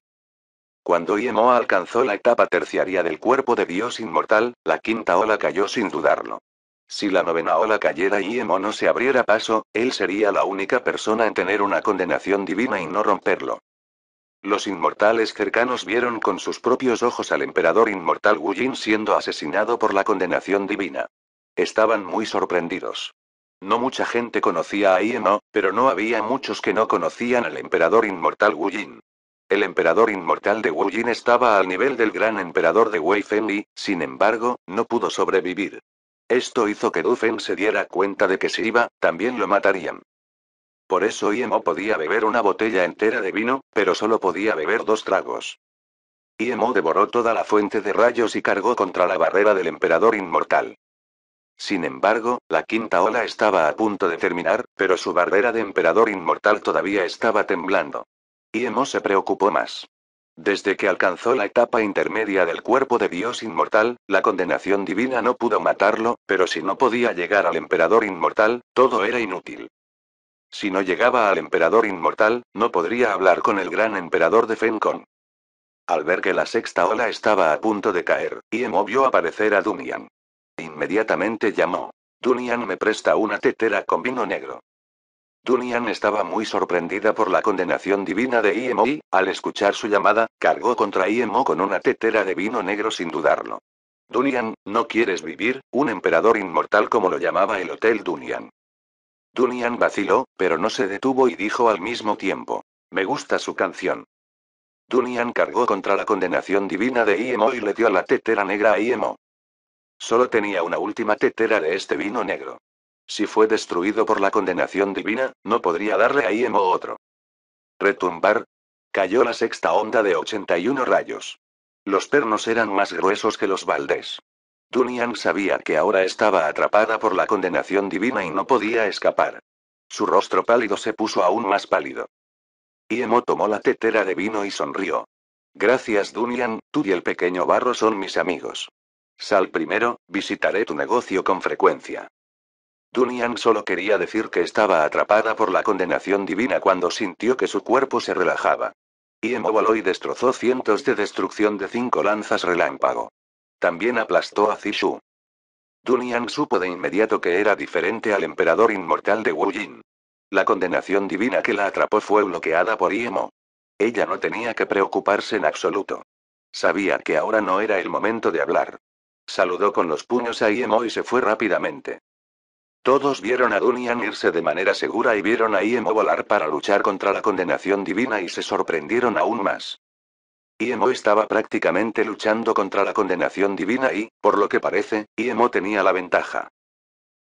Cuando Imo alcanzó la etapa terciaria del cuerpo de Dios inmortal, la quinta ola cayó sin dudarlo. Si la novena ola cayera y Imo no se abriera paso, él sería la única persona en tener una condenación divina y no romperlo. Los inmortales cercanos vieron con sus propios ojos al emperador inmortal Wu Jin siendo asesinado por la condenación divina. Estaban muy sorprendidos. No mucha gente conocía a Imo, pero no había muchos que no conocían al emperador inmortal Wu Jin. El emperador inmortal de Wu Jin estaba al nivel del gran emperador de Wei Feng y, sin embargo, no pudo sobrevivir. Esto hizo que Du Feng se diera cuenta de que si iba, también lo matarían. Por eso Imo podía beber una botella entera de vino, pero solo podía beber 2 tragos. Imo devoró toda la fuente de rayos y cargó contra la barrera del emperador inmortal. Sin embargo, la quinta ola estaba a punto de terminar, pero su barrera de emperador inmortal todavía estaba temblando. Imo se preocupó más. Desde que alcanzó la etapa intermedia del cuerpo de Dios inmortal, la condenación divina no pudo matarlo, pero si no podía llegar al emperador inmortal, todo era inútil. Si no llegaba al emperador inmortal, no podría hablar con el gran emperador de Fencon. Al ver que la sexta ola estaba a punto de caer, Imo vio aparecer a Dunian. Inmediatamente llamó. Dunian me presta una tetera con vino negro. Dunian estaba muy sorprendida por la condenación divina de Imo y, al escuchar su llamada, cargó contra Imo con una tetera de vino negro sin dudarlo. Dunian, ¿no quieres vivir? Un emperador inmortal como lo llamaba el Hotel Dunian. Dunian vaciló, pero no se detuvo y dijo al mismo tiempo. Me gusta su canción. Dunian cargó contra la condenación divina de Imo y le dio la tetera negra a Imo. Solo tenía una última tetera de este vino negro. Si fue destruido por la condenación divina, no podría darle a Imo otro. Retumbar. Cayó la sexta onda de 81 rayos. Los pernos eran más gruesos que los baldes. Dunian sabía que ahora estaba atrapada por la condenación divina y no podía escapar. Su rostro pálido se puso aún más pálido. Imo tomó la tetera de vino y sonrió. Gracias Dunian, tú y el pequeño barro son mis amigos. Sal primero, visitaré tu negocio con frecuencia. Dunian solo quería decir que estaba atrapada por la condenación divina cuando sintió que su cuerpo se relajaba. Imo voló y destrozó cientos de destrucción de 5 lanzas relámpago. También aplastó a Zishu. Dunian supo de inmediato que era diferente al emperador inmortal de Wu Jin. La condenación divina que la atrapó fue bloqueada por Imo. Ella no tenía que preocuparse en absoluto. Sabía que ahora no era el momento de hablar. Saludó con los puños a Imo y se fue rápidamente. Todos vieron a Dunian irse de manera segura y vieron a Imo volar para luchar contra la condenación divina y se sorprendieron aún más. Imo estaba prácticamente luchando contra la condenación divina y, por lo que parece, Imo tenía la ventaja.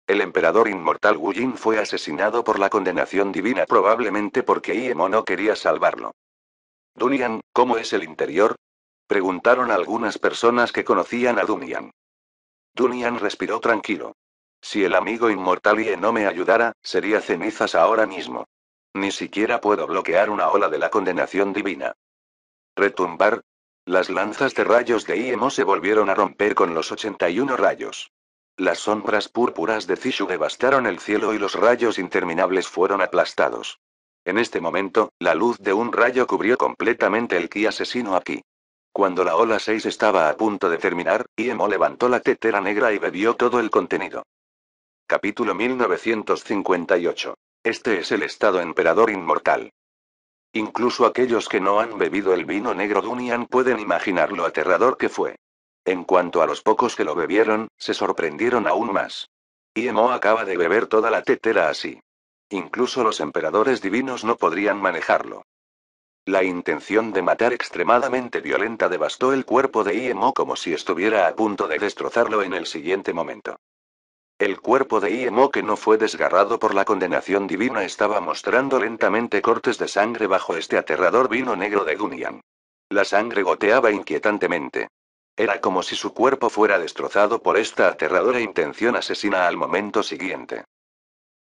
El emperador inmortal Wu Jin fue asesinado por la condenación divina probablemente porque Imo no quería salvarlo. Dunian, ¿cómo es el interior? Preguntaron algunas personas que conocían a Dunian. Dunian respiró tranquilo. Si el amigo inmortal Ie no me ayudara, sería cenizas ahora mismo. Ni siquiera puedo bloquear una ola de la condenación divina. Retumbar. Las lanzas de rayos de Imo se volvieron a romper con los 81 rayos. Las sombras púrpuras de Zishu devastaron el cielo y los rayos interminables fueron aplastados. En este momento, la luz de un rayo cubrió completamente el ki asesino aquí. Cuando la ola 6 estaba a punto de terminar, Imo levantó la tetera negra y bebió todo el contenido. Capítulo 1958. Este es el estado emperador inmortal. Incluso aquellos que no han bebido el vino negro Dunian pueden imaginar lo aterrador que fue. En cuanto a los pocos que lo bebieron, se sorprendieron aún más. Imo acaba de beber toda la tetera así. Incluso los emperadores divinos no podrían manejarlo. La intención de matar extremadamente violenta devastó el cuerpo de Imo como si estuviera a punto de destrozarlo en el siguiente momento. El cuerpo de Imo que no fue desgarrado por la condenación divina estaba mostrando lentamente cortes de sangre bajo este aterrador vino negro de Dunian. La sangre goteaba inquietantemente. Era como si su cuerpo fuera destrozado por esta aterradora intención asesina al momento siguiente.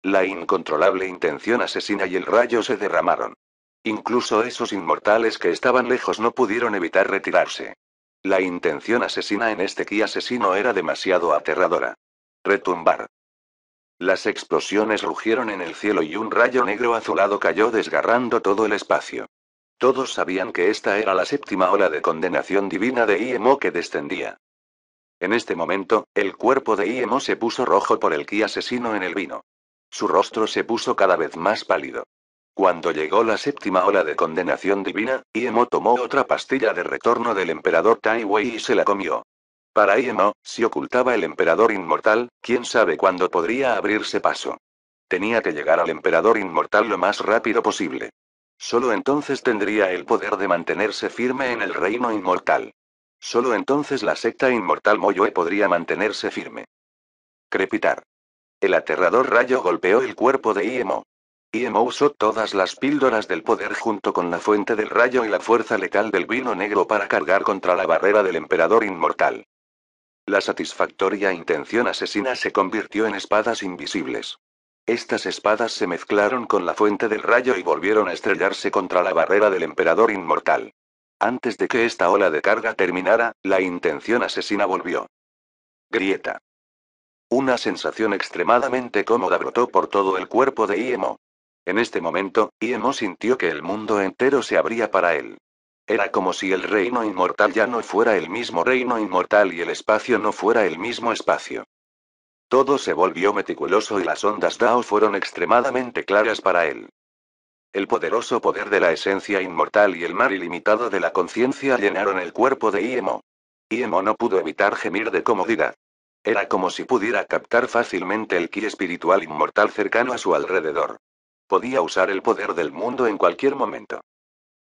La incontrolable intención asesina y el rayo se derramaron. Incluso esos inmortales que estaban lejos no pudieron evitar retirarse. La intención asesina en este ki asesino era demasiado aterradora. Retumbar. Las explosiones rugieron en el cielo y un rayo negro azulado cayó desgarrando todo el espacio. Todos sabían que esta era la séptima ola de condenación divina de IMO que descendía. En este momento, el cuerpo de IMO se puso rojo por el ki asesino en el vino. Su rostro se puso cada vez más pálido. Cuando llegó la séptima ola de condenación divina, IMO tomó otra pastilla de retorno del emperador Tai Wei y se la comió. Para IMO, si ocultaba el emperador inmortal, quién sabe cuándo podría abrirse paso. Tenía que llegar al emperador inmortal lo más rápido posible. Solo entonces tendría el poder de mantenerse firme en el reino inmortal. Solo entonces la secta inmortal Moyue podría mantenerse firme. Crepitar. El aterrador rayo golpeó el cuerpo de IMO. IMO usó todas las píldoras del poder junto con la fuente del rayo y la fuerza letal del vino negro para cargar contra la barrera del emperador inmortal. La satisfactoria intención asesina se convirtió en espadas invisibles. Estas espadas se mezclaron con la fuente del rayo y volvieron a estrellarse contra la barrera del emperador inmortal. Antes de que esta ola de carga terminara, la intención asesina volvió. Grieta. Una sensación extremadamente cómoda brotó por todo el cuerpo de IMO. En este momento, IMO sintió que el mundo entero se abría para él. Era como si el reino inmortal ya no fuera el mismo reino inmortal y el espacio no fuera el mismo espacio. Todo se volvió meticuloso y las ondas Dao fueron extremadamente claras para él. El poderoso poder de la esencia inmortal y el mar ilimitado de la conciencia llenaron el cuerpo de IMO. IMO no pudo evitar gemir de comodidad. Era como si pudiera captar fácilmente el ki espiritual inmortal cercano a su alrededor. Podía usar el poder del mundo en cualquier momento.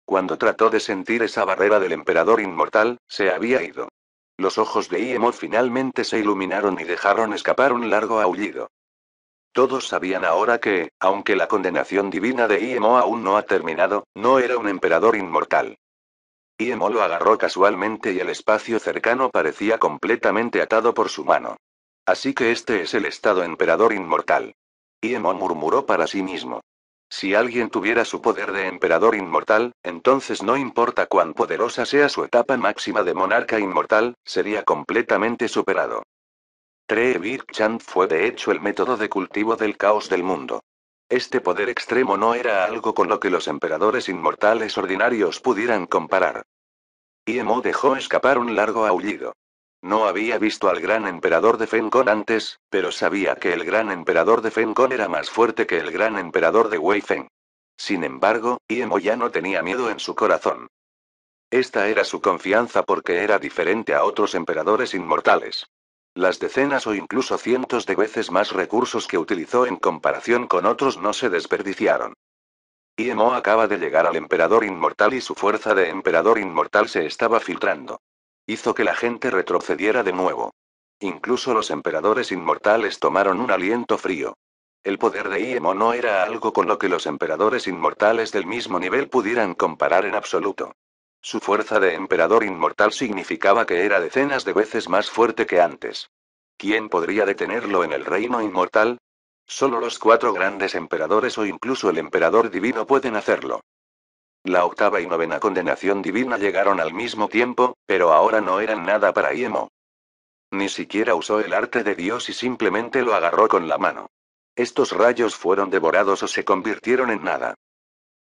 Cuando trató de sentir esa barrera del emperador inmortal, se había ido. Los ojos de IMO finalmente se iluminaron y dejaron escapar un largo aullido. Todos sabían ahora que, aunque la condenación divina de IMO aún no ha terminado, no era un emperador inmortal. IMO lo agarró casualmente y el espacio cercano parecía completamente atado por su mano. Así que este es el estado emperador inmortal. IMO murmuró para sí mismo. Si alguien tuviera su poder de emperador inmortal, entonces no importa cuán poderosa sea su etapa máxima de monarca inmortal, sería completamente superado. Tree Big Chant fue de hecho el método de cultivo del caos del mundo. Este poder extremo no era algo con lo que los emperadores inmortales ordinarios pudieran comparar. IMO dejó escapar un largo aullido. No había visto al gran emperador de Fencon antes, pero sabía que el gran emperador de Fencon era más fuerte que el gran emperador de Wei Feng. Sin embargo, IMO ya no tenía miedo en su corazón. Esta era su confianza porque era diferente a otros emperadores inmortales. Las decenas o incluso cientos de veces más recursos que utilizó en comparación con otros no se desperdiciaron. IMO acaba de llegar al emperador inmortal y su fuerza de emperador inmortal se estaba filtrando. Hizo que la gente retrocediera de nuevo. Incluso los emperadores inmortales tomaron un aliento frío. El poder de IMO no era algo con lo que los emperadores inmortales del mismo nivel pudieran comparar en absoluto. Su fuerza de emperador inmortal significaba que era decenas de veces más fuerte que antes. ¿Quién podría detenerlo en el reino inmortal? Solo los 4 grandes emperadores o incluso el emperador divino pueden hacerlo. La octava y novena condenación divina llegaron al mismo tiempo, pero ahora no eran nada para IMO. Ni siquiera usó el arte de Dios y simplemente lo agarró con la mano. Estos rayos fueron devorados o se convirtieron en nada.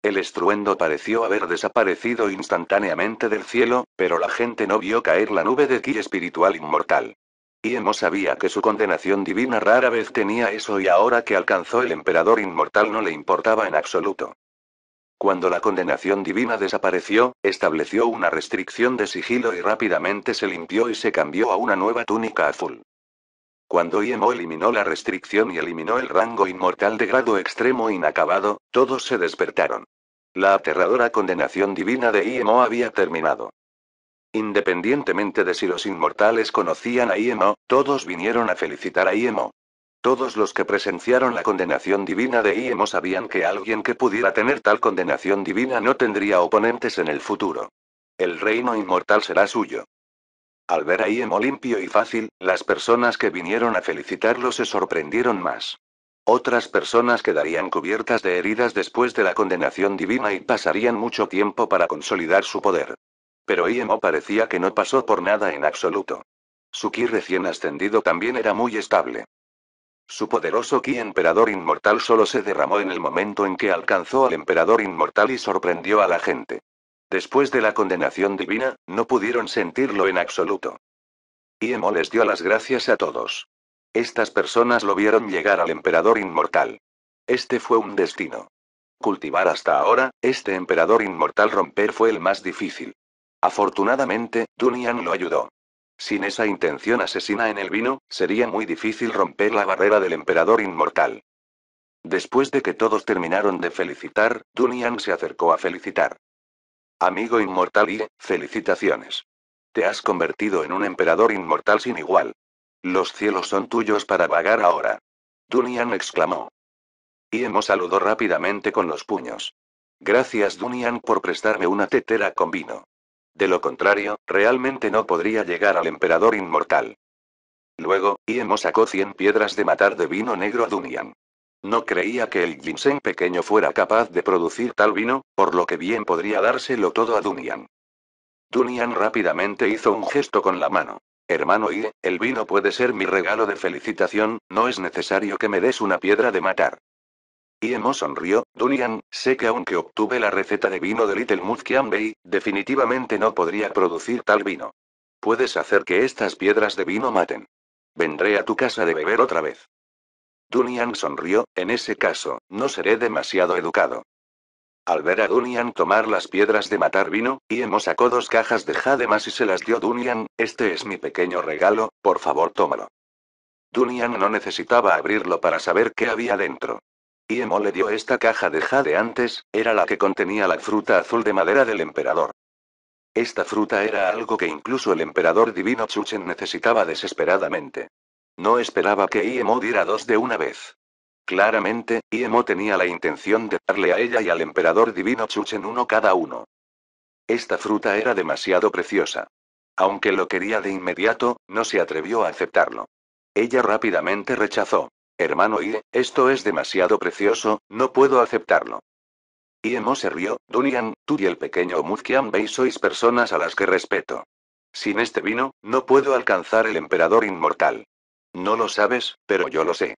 El estruendo pareció haber desaparecido instantáneamente del cielo, pero la gente no vio caer la nube de ki espiritual inmortal. IMO sabía que su condenación divina rara vez tenía eso y ahora que alcanzó el emperador inmortal no le importaba en absoluto. Cuando la condenación divina desapareció, estableció una restricción de sigilo y rápidamente se limpió y se cambió a una nueva túnica azul. Cuando IMO eliminó la restricción y eliminó el rango inmortal de grado extremo inacabado, todos se despertaron. La aterradora condenación divina de IMO había terminado. Independientemente de si los inmortales conocían a IMO, todos vinieron a felicitar a IMO. Todos los que presenciaron la condenación divina de IMO sabían que alguien que pudiera tener tal condenación divina no tendría oponentes en el futuro. El reino inmortal será suyo. Al ver a IMO limpio y fácil, las personas que vinieron a felicitarlo se sorprendieron más. Otras personas quedarían cubiertas de heridas después de la condenación divina y pasarían mucho tiempo para consolidar su poder. Pero Iemo parecía que no pasó por nada en absoluto. Su ki recién ascendido también era muy estable. Su poderoso ki emperador inmortal solo se derramó en el momento en que alcanzó al emperador inmortal y sorprendió a la gente. Después de la condenación divina, no pudieron sentirlo en absoluto. Iemo les dio las gracias a todos. Estas personas lo vieron llegar al emperador inmortal. Este fue un destino. Cultivar hasta ahora, este emperador inmortal romper fue el más difícil. Afortunadamente, Dunian lo ayudó. Sin esa intención asesina en el vino, sería muy difícil romper la barrera del emperador inmortal. Después de que todos terminaron de felicitar, Dunian se acercó a felicitar. Amigo inmortal y, felicitaciones. Te has convertido en un emperador inmortal sin igual. Los cielos son tuyos para vagar ahora. Dunian exclamó. Iemo saludó rápidamente con los puños. Gracias Dunian por prestarme una tetera con vino. De lo contrario, realmente no podría llegar al emperador inmortal. Luego, Iemo sacó 100 piedras de matar de vino negro a Dunian. No creía que el ginseng pequeño fuera capaz de producir tal vino, por lo que bien podría dárselo todo a Dunian. Dunian rápidamente hizo un gesto con la mano. Hermano Ie, el vino puede ser mi regalo de felicitación, no es necesario que me des una piedra de matar. Iemo sonrió. Dunian, sé que aunque obtuve la receta de vino de Little Muzkian Bay, definitivamente no podría producir tal vino. Puedes hacer que estas piedras de vino maten. Vendré a tu casa de beber otra vez. Dunian sonrió. En ese caso, no seré demasiado educado. Al ver a Dunian tomar las piedras de matar vino, Iemo sacó 2 cajas de jade más y se las dio. Dunian, este es mi pequeño regalo, por favor tómalo. Dunian no necesitaba abrirlo para saber qué había dentro. Iemo le dio esta caja de jade antes, era la que contenía la fruta azul de madera del emperador. Esta fruta era algo que incluso el emperador divino Chuchen necesitaba desesperadamente. No esperaba que Iemo diera 2 de una vez. Claramente, Iemo tenía la intención de darle a ella y al emperador divino Chuchen uno cada uno. Esta fruta era demasiado preciosa. Aunque lo quería de inmediato, no se atrevió a aceptarlo. Ella rápidamente rechazó. Hermano Ie, esto es demasiado precioso, no puedo aceptarlo. Iemo se rió. Dunian, tú y el pequeño Muzkian Bei sois personas a las que respeto. Sin este vino, no puedo alcanzar el emperador inmortal. No lo sabes, pero yo lo sé.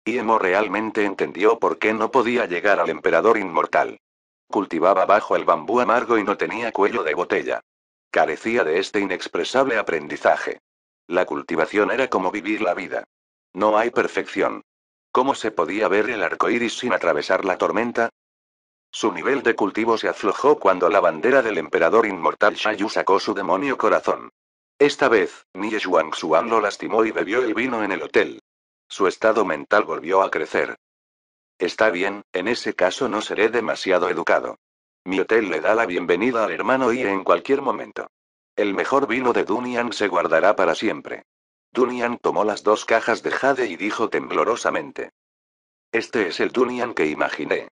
Iemo realmente entendió por qué no podía llegar al emperador inmortal. Cultivaba bajo el bambú amargo y no tenía cuello de botella. Carecía de este inexpresable aprendizaje. La cultivación era como vivir la vida. No hay perfección. ¿Cómo se podía ver el arco iris sin atravesar la tormenta? Su nivel de cultivo se aflojó cuando la bandera del emperador inmortal Shayu sacó su demonio corazón. Esta vez, Nie Xuan lo lastimó y bebió el vino en el hotel. Su estado mental volvió a crecer. Está bien, en ese caso no seré demasiado educado. Mi hotel le da la bienvenida al hermano Ie en cualquier momento. El mejor vino de Dunian se guardará para siempre. Dunian tomó las 2 cajas de jade y dijo temblorosamente. Este es el Dunian que imaginé.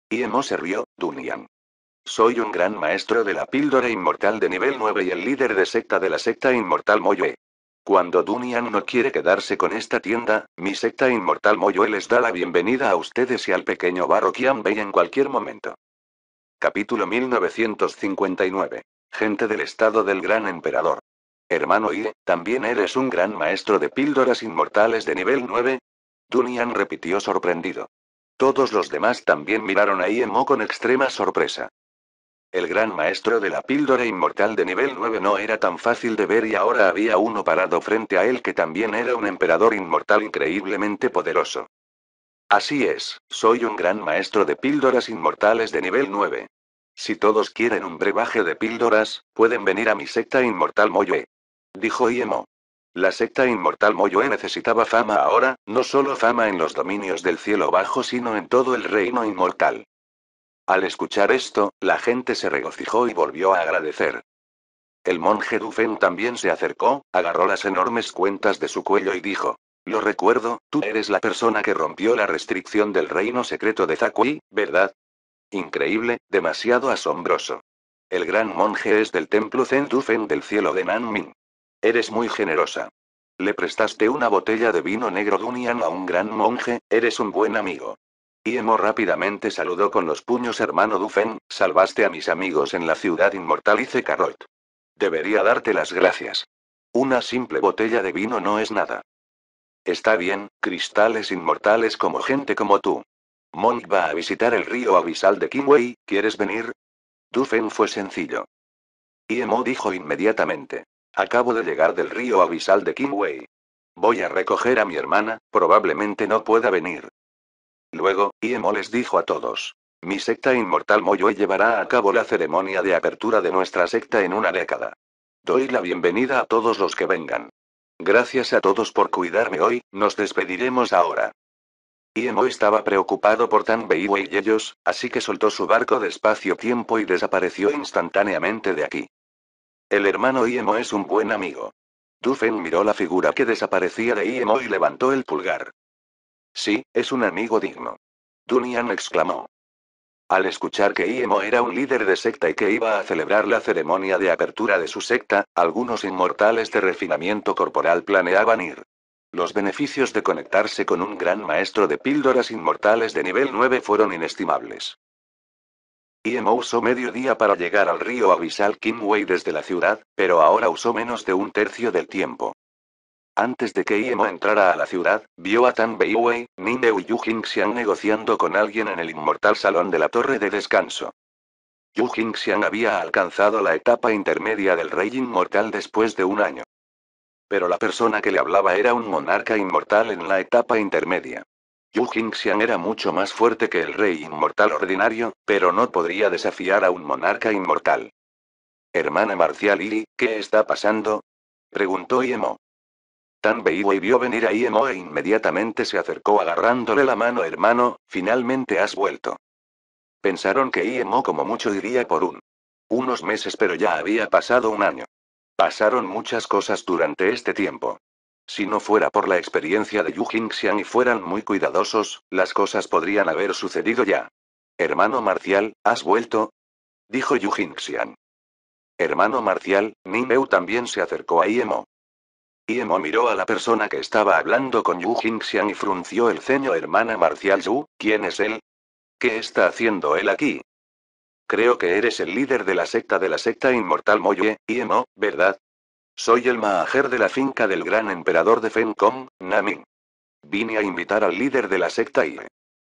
Iemo se rió. Dunian. Soy un gran maestro de la píldora inmortal de nivel 9 y el líder de secta de la secta inmortal Moyue. Cuando Dunian no quiere quedarse con esta tienda, mi secta inmortal Moyue les da la bienvenida a ustedes y al pequeño Barro Qianbei en cualquier momento. Capítulo 1959. Gente del estado del gran emperador. Hermano Ie, ¿también eres un gran maestro de píldoras inmortales de nivel 9? Dunian repitió sorprendido. Todos los demás también miraron a Iemo con extrema sorpresa. El gran maestro de la píldora inmortal de nivel 9 no era tan fácil de ver y ahora había uno parado frente a él que también era un emperador inmortal increíblemente poderoso. Así es, soy un gran maestro de píldoras inmortales de nivel 9. Si todos quieren un brebaje de píldoras, pueden venir a mi secta inmortal Moyue. Dijo Iemo. La secta inmortal Moyue necesitaba fama ahora, no solo fama en los dominios del cielo bajo sino en todo el reino inmortal. Al escuchar esto, la gente se regocijó y volvió a agradecer. El monje Dufen también se acercó, agarró las enormes cuentas de su cuello y dijo. Lo recuerdo, tú eres la persona que rompió la restricción del reino secreto de Zakui, ¿verdad? Increíble, demasiado asombroso. El gran monje es del templo Zen Dufen del cielo de Nanmin. Eres muy generosa. Le prestaste una botella de vino negro Dunian a un gran monje, eres un buen amigo. Imo rápidamente saludó con los puños. Hermano Dufen, salvaste a mis amigos en la ciudad inmortal, dice Carrot. Debería darte las gracias. Una simple botella de vino no es nada. Está bien, cristales inmortales como gente como tú. Monk va a visitar el río abisal de Kimway, ¿quieres venir? Dufen fue sencillo. Imo dijo inmediatamente. Acabo de llegar del río abisal de Kimway. Voy a recoger a mi hermana, probablemente no pueda venir. Luego, Imo les dijo a todos. Mi secta inmortal Moyue llevará a cabo la ceremonia de apertura de nuestra secta en una década. Doy la bienvenida a todos los que vengan. Gracias a todos por cuidarme hoy, nos despediremos ahora. Imo estaba preocupado por Tan Weiwei y ellos, así que soltó su barco de espacio-tiempo y desapareció instantáneamente de aquí. El hermano Imo es un buen amigo. Dufen miró la figura que desaparecía de Imo y levantó el pulgar. Sí, es un amigo digno. Dunian exclamó. Al escuchar que Imo era un líder de secta y que iba a celebrar la ceremonia de apertura de su secta, algunos inmortales de refinamiento corporal planeaban ir. Los beneficios de conectarse con un gran maestro de píldoras inmortales de nivel 9 fueron inestimables. Imo usó medio día para llegar al río abisal Kimway desde la ciudad, pero ahora usó menos de un tercio del tiempo. Antes de que Imo entrara a la ciudad, vio a Tan Weiwei, Nineu y Yu Jingxiang negociando con alguien en el inmortal salón de la torre de descanso. Yu Jingxiang había alcanzado la etapa intermedia del rey inmortal después de un año. Pero la persona que le hablaba era un monarca inmortal en la etapa intermedia. Yu Jingxiang era mucho más fuerte que el rey inmortal ordinario, pero no podría desafiar a un monarca inmortal. Hermana marcial Yi, ¿qué está pasando? Preguntó Imo. Tan Weiwei vio venir a Imo e inmediatamente se acercó agarrándole la mano. Hermano, finalmente has vuelto. Pensaron que Imo como mucho iría por unos meses, pero ya había pasado un año. Pasaron muchas cosas durante este tiempo. Si no fuera por la experiencia de Yu Jingxiang y fueran muy cuidadosos, las cosas podrían haber sucedido ya. Hermano marcial, ¿has vuelto? Dijo Yu Jingxiang. Hermano marcial, Nineu también se acercó a Imo. Imo miró a la persona que estaba hablando con Yu Jingxiang y frunció el ceño. Hermana marcial Yu, ¿quién es él? ¿Qué está haciendo él aquí? Creo que eres el líder de la secta inmortal Moyue, Imo, ¿verdad? Soy el Mahajer de la finca del gran emperador de Fencom, Namin. Vine a invitar al líder de la secta Ie.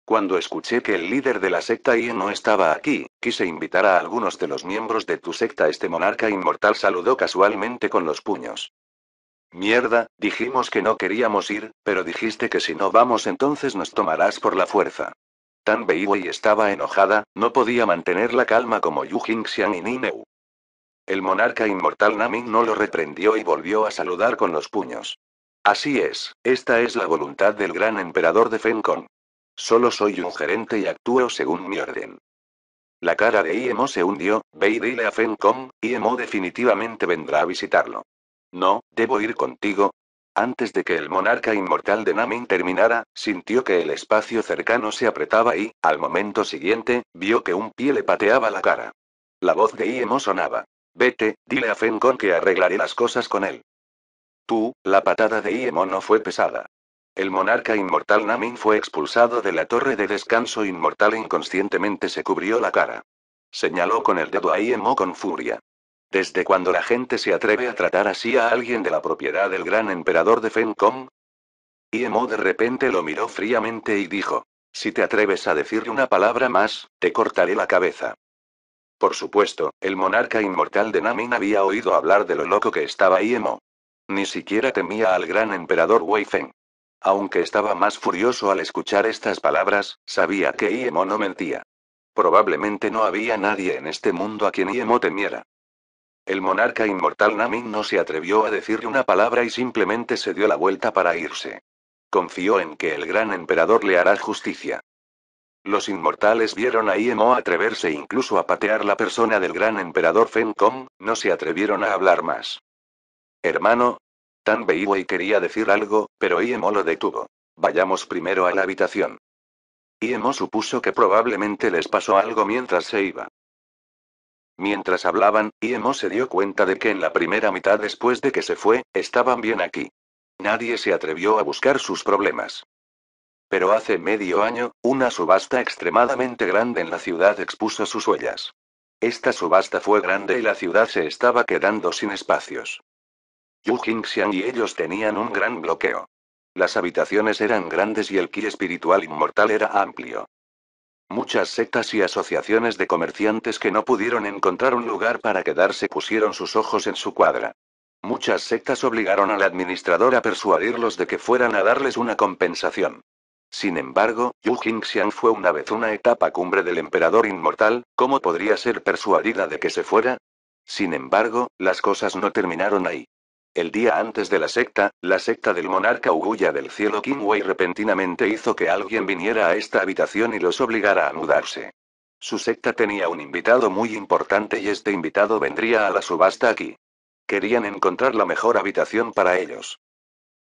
Cuando escuché que el líder de la secta Ie no estaba aquí, quise invitar a algunos de los miembros de tu secta. Este monarca inmortal saludó casualmente con los puños. Mierda, dijimos que no queríamos ir, pero dijiste que si no vamos entonces nos tomarás por la fuerza. Tan Weiwei estaba enojada, no podía mantener la calma como Yu Jingxiang y Nineu. El monarca inmortal Namin no lo reprendió y volvió a saludar con los puños. Así es, esta es la voluntad del gran emperador de Fencon. Solo soy un gerente y actúo según mi orden. La cara de Imo se hundió. Ve y dile a Fencom, Imo definitivamente vendrá a visitarlo. No, debo ir contigo. Antes de que el monarca inmortal de Namin terminara, sintió que el espacio cercano se apretaba y, al momento siguiente, vio que un pie le pateaba la cara. La voz de Imo sonaba. Vete, dile a Fencon que arreglaré las cosas con él. La patada de Imo no fue pesada. El monarca inmortal Namin fue expulsado de la torre de descanso inmortal e inconscientemente se cubrió la cara. Señaló con el dedo a Imo con furia. ¿Desde cuándo la gente se atreve a tratar así a alguien de la propiedad del gran emperador de Fencom? Imo de repente lo miró fríamente y dijo. Si te atreves a decirle una palabra más, te cortaré la cabeza. Por supuesto, el monarca inmortal de Namin había oído hablar de lo loco que estaba Imo. Ni siquiera temía al gran emperador Wei Feng. Aunque estaba más furioso al escuchar estas palabras, sabía que Imo no mentía. Probablemente no había nadie en este mundo a quien Imo temiera. El monarca inmortal Namin no se atrevió a decirle una palabra y simplemente se dio la vuelta para irse. Confió en que el gran emperador le hará justicia. Los inmortales vieron a Imo atreverse incluso a patear la persona del gran emperador Fencom, no se atrevieron a hablar más. Hermano. Tan Weiwei quería decir algo, pero Imo lo detuvo. Vayamos primero a la habitación. Imo supuso que probablemente les pasó algo mientras se iba. Mientras hablaban, Imo se dio cuenta de que en la primera mitad después de que se fue, estaban bien aquí. Nadie se atrevió a buscar sus problemas. Pero hace medio año, una subasta extremadamente grande en la ciudad expuso sus huellas. Esta subasta fue grande y la ciudad se estaba quedando sin espacios. Yu Jingxiang y ellos tenían un gran bloqueo. Las habitaciones eran grandes y el ki espiritual inmortal era amplio. Muchas sectas y asociaciones de comerciantes que no pudieron encontrar un lugar para quedarse pusieron sus ojos en su cuadra. Muchas sectas obligaron al administrador a persuadirlos de que fueran a darles una compensación. Sin embargo, Yu Jingxiang fue una vez una etapa cumbre del emperador inmortal, ¿cómo podría ser persuadida de que se fuera? Sin embargo, las cosas no terminaron ahí. El día antes de la secta del monarca Uguya del cielo Qin Wei repentinamente hizo que alguien viniera a esta habitación y los obligara a mudarse. Su secta tenía un invitado muy importante y este invitado vendría a la subasta aquí. Querían encontrar la mejor habitación para ellos.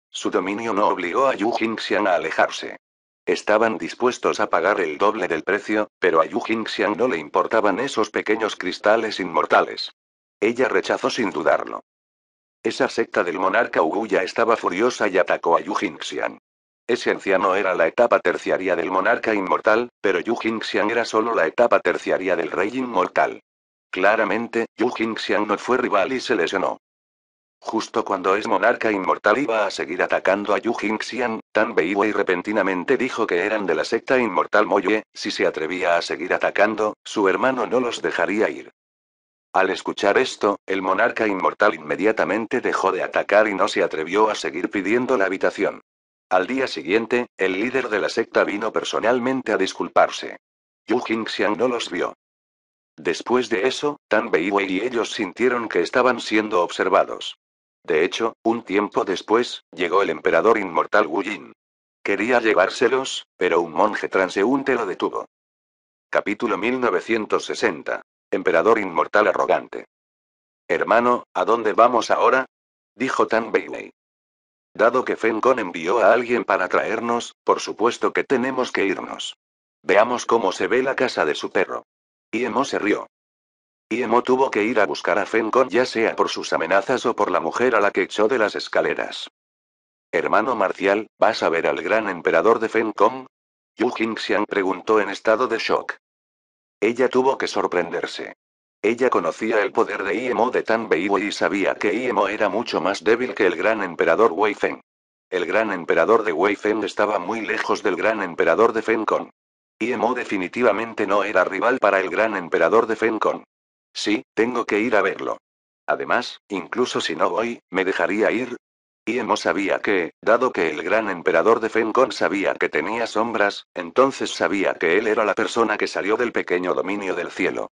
Su dominio no obligó a Yu Jingxiang a alejarse. Estaban dispuestos a pagar el doble del precio, pero a Yu Jingxiang no le importaban esos pequeños cristales inmortales. Ella rechazó sin dudarlo. Esa secta del monarca Uguya estaba furiosa y atacó a Yu Jingxiang. Ese anciano era la etapa terciaria del monarca inmortal, pero Yu Jingxiang era solo la etapa terciaria del rey inmortal. Claramente, Yu Jingxiang no fue rival y se lesionó. Justo cuando es monarca inmortal iba a seguir atacando a Yu Jingxiang, Tan Weiwei repentinamente dijo que eran de la secta inmortal Moye, si se atrevía a seguir atacando, su hermano no los dejaría ir. Al escuchar esto, el monarca inmortal inmediatamente dejó de atacar y no se atrevió a seguir pidiendo la habitación. Al día siguiente, el líder de la secta vino personalmente a disculparse. Yu Jingxiang no los vio. Después de eso, Tan Weiwei y ellos sintieron que estaban siendo observados. De hecho, un tiempo después, llegó el emperador inmortal Wu Jin. Quería llevárselos, pero un monje transeúnte lo detuvo. Capítulo 1960. Emperador inmortal arrogante. Hermano, ¿a dónde vamos ahora? Dijo Tan Weiwei. Dado que Feng Con envió a alguien para traernos, por supuesto que tenemos que irnos. Veamos cómo se ve la casa de su perro. Imo se rió. Imo tuvo que ir a buscar a Feng Con ya sea por sus amenazas o por la mujer a la que echó de las escaleras. Hermano Marcial, ¿vas a ver al gran emperador de Feng Con? Yu Jingxiang preguntó en estado de shock. Ella tuvo que sorprenderse. Ella conocía el poder de Imo de Tan Weiwei y sabía que Imo era mucho más débil que el gran emperador Wei Feng. El gran emperador de Wei Feng estaba muy lejos del gran emperador de Feng Con. Imo definitivamente no era rival para el gran emperador de Feng Con. Sí, tengo que ir a verlo. Además, incluso si no voy, ¿me dejaría ir? Imo sabía que, dado que el gran emperador de Feng Con sabía que tenía sombras, entonces sabía que él era la persona que salió del pequeño dominio del cielo.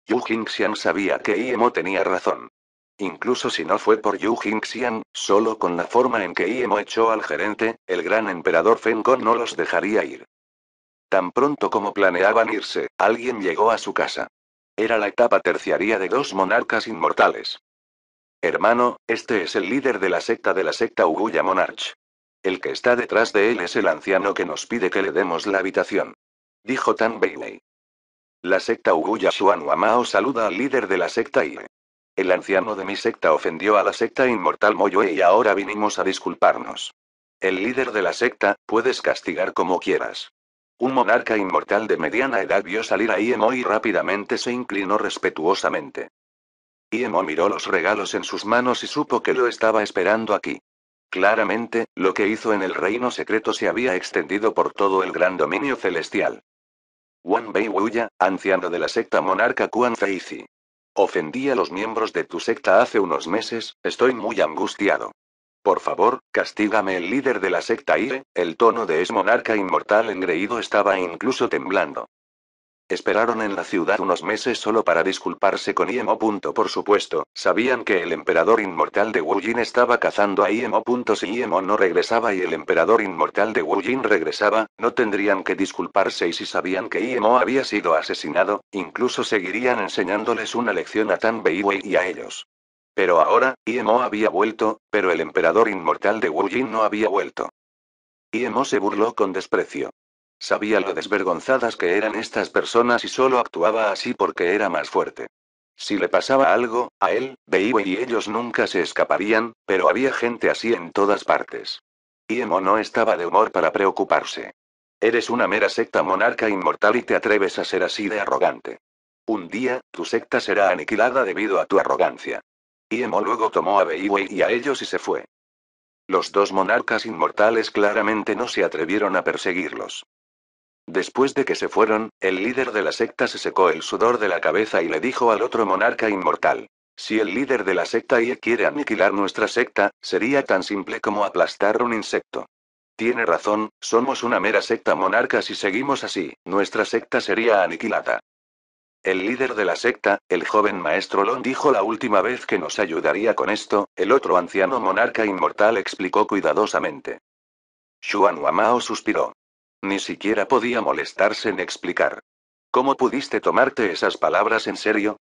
Yu Jingxiang sabía que Imo tenía razón. Incluso si no fue por Yu Jingxiang, solo con la forma en que Imo echó al gerente, el gran emperador Feng Con no los dejaría ir. Tan pronto como planeaban irse, alguien llegó a su casa. Era la etapa terciaria de dos monarcas inmortales. Hermano, este es el líder de la secta Uguya Monarch. El que está detrás de él es el anciano que nos pide que le demos la habitación. Dijo Tan Weiwei. La secta Uguya Xuanhuamao saluda al líder de la secta Ie. El anciano de mi secta ofendió a la secta inmortal Moyue y ahora vinimos a disculparnos. El líder de la secta, puedes castigar como quieras. Un monarca inmortal de mediana edad vio salir a Imo y rápidamente se inclinó respetuosamente. Imo miró los regalos en sus manos y supo que lo estaba esperando aquí. Claramente, lo que hizo en el reino secreto se había extendido por todo el gran dominio celestial. Wan Bei Wuya, anciano de la secta monarca Quan Feizi. Ofendí a los miembros de tu secta hace unos meses, estoy muy angustiado. Por favor, castígame. El líder de la secta Ie, el tono de es monarca inmortal engreído estaba incluso temblando. Esperaron en la ciudad unos meses solo para disculparse con Imo. Por supuesto, sabían que el emperador inmortal de Wu Jin estaba cazando a Imo. Si Imo no regresaba y el emperador inmortal de Wu Jin regresaba, no tendrían que disculparse y si sabían que Imo había sido asesinado, incluso seguirían enseñándoles una lección a Tan Weiwei y a ellos. Pero ahora, Imo había vuelto, pero el emperador inmortal de Wu Jin no había vuelto. Imo se burló con desprecio. Sabía lo desvergonzadas que eran estas personas y solo actuaba así porque era más fuerte. Si le pasaba algo, a él, Beiwei y ellos nunca se escaparían, pero había gente así en todas partes. Iemo no estaba de humor para preocuparse. Eres una mera secta monarca inmortal y te atreves a ser así de arrogante. Un día, tu secta será aniquilada debido a tu arrogancia. Iemo luego tomó a Beiwei y a ellos y se fue. Los dos monarcas inmortales claramente no se atrevieron a perseguirlos. Después de que se fueron, el líder de la secta se secó el sudor de la cabeza y le dijo al otro monarca inmortal: si el líder de la secta Ie quiere aniquilar nuestra secta, sería tan simple como aplastar un insecto. Tiene razón, somos una mera secta monarca. Si seguimos así, nuestra secta sería aniquilada. El líder de la secta, el joven maestro Lon, dijo la última vez que nos ayudaría con esto. El otro anciano monarca inmortal explicó cuidadosamente. Xuan Wamao suspiró. Ni siquiera podía molestarse en explicar. ¿Cómo pudiste tomarte esas palabras en serio?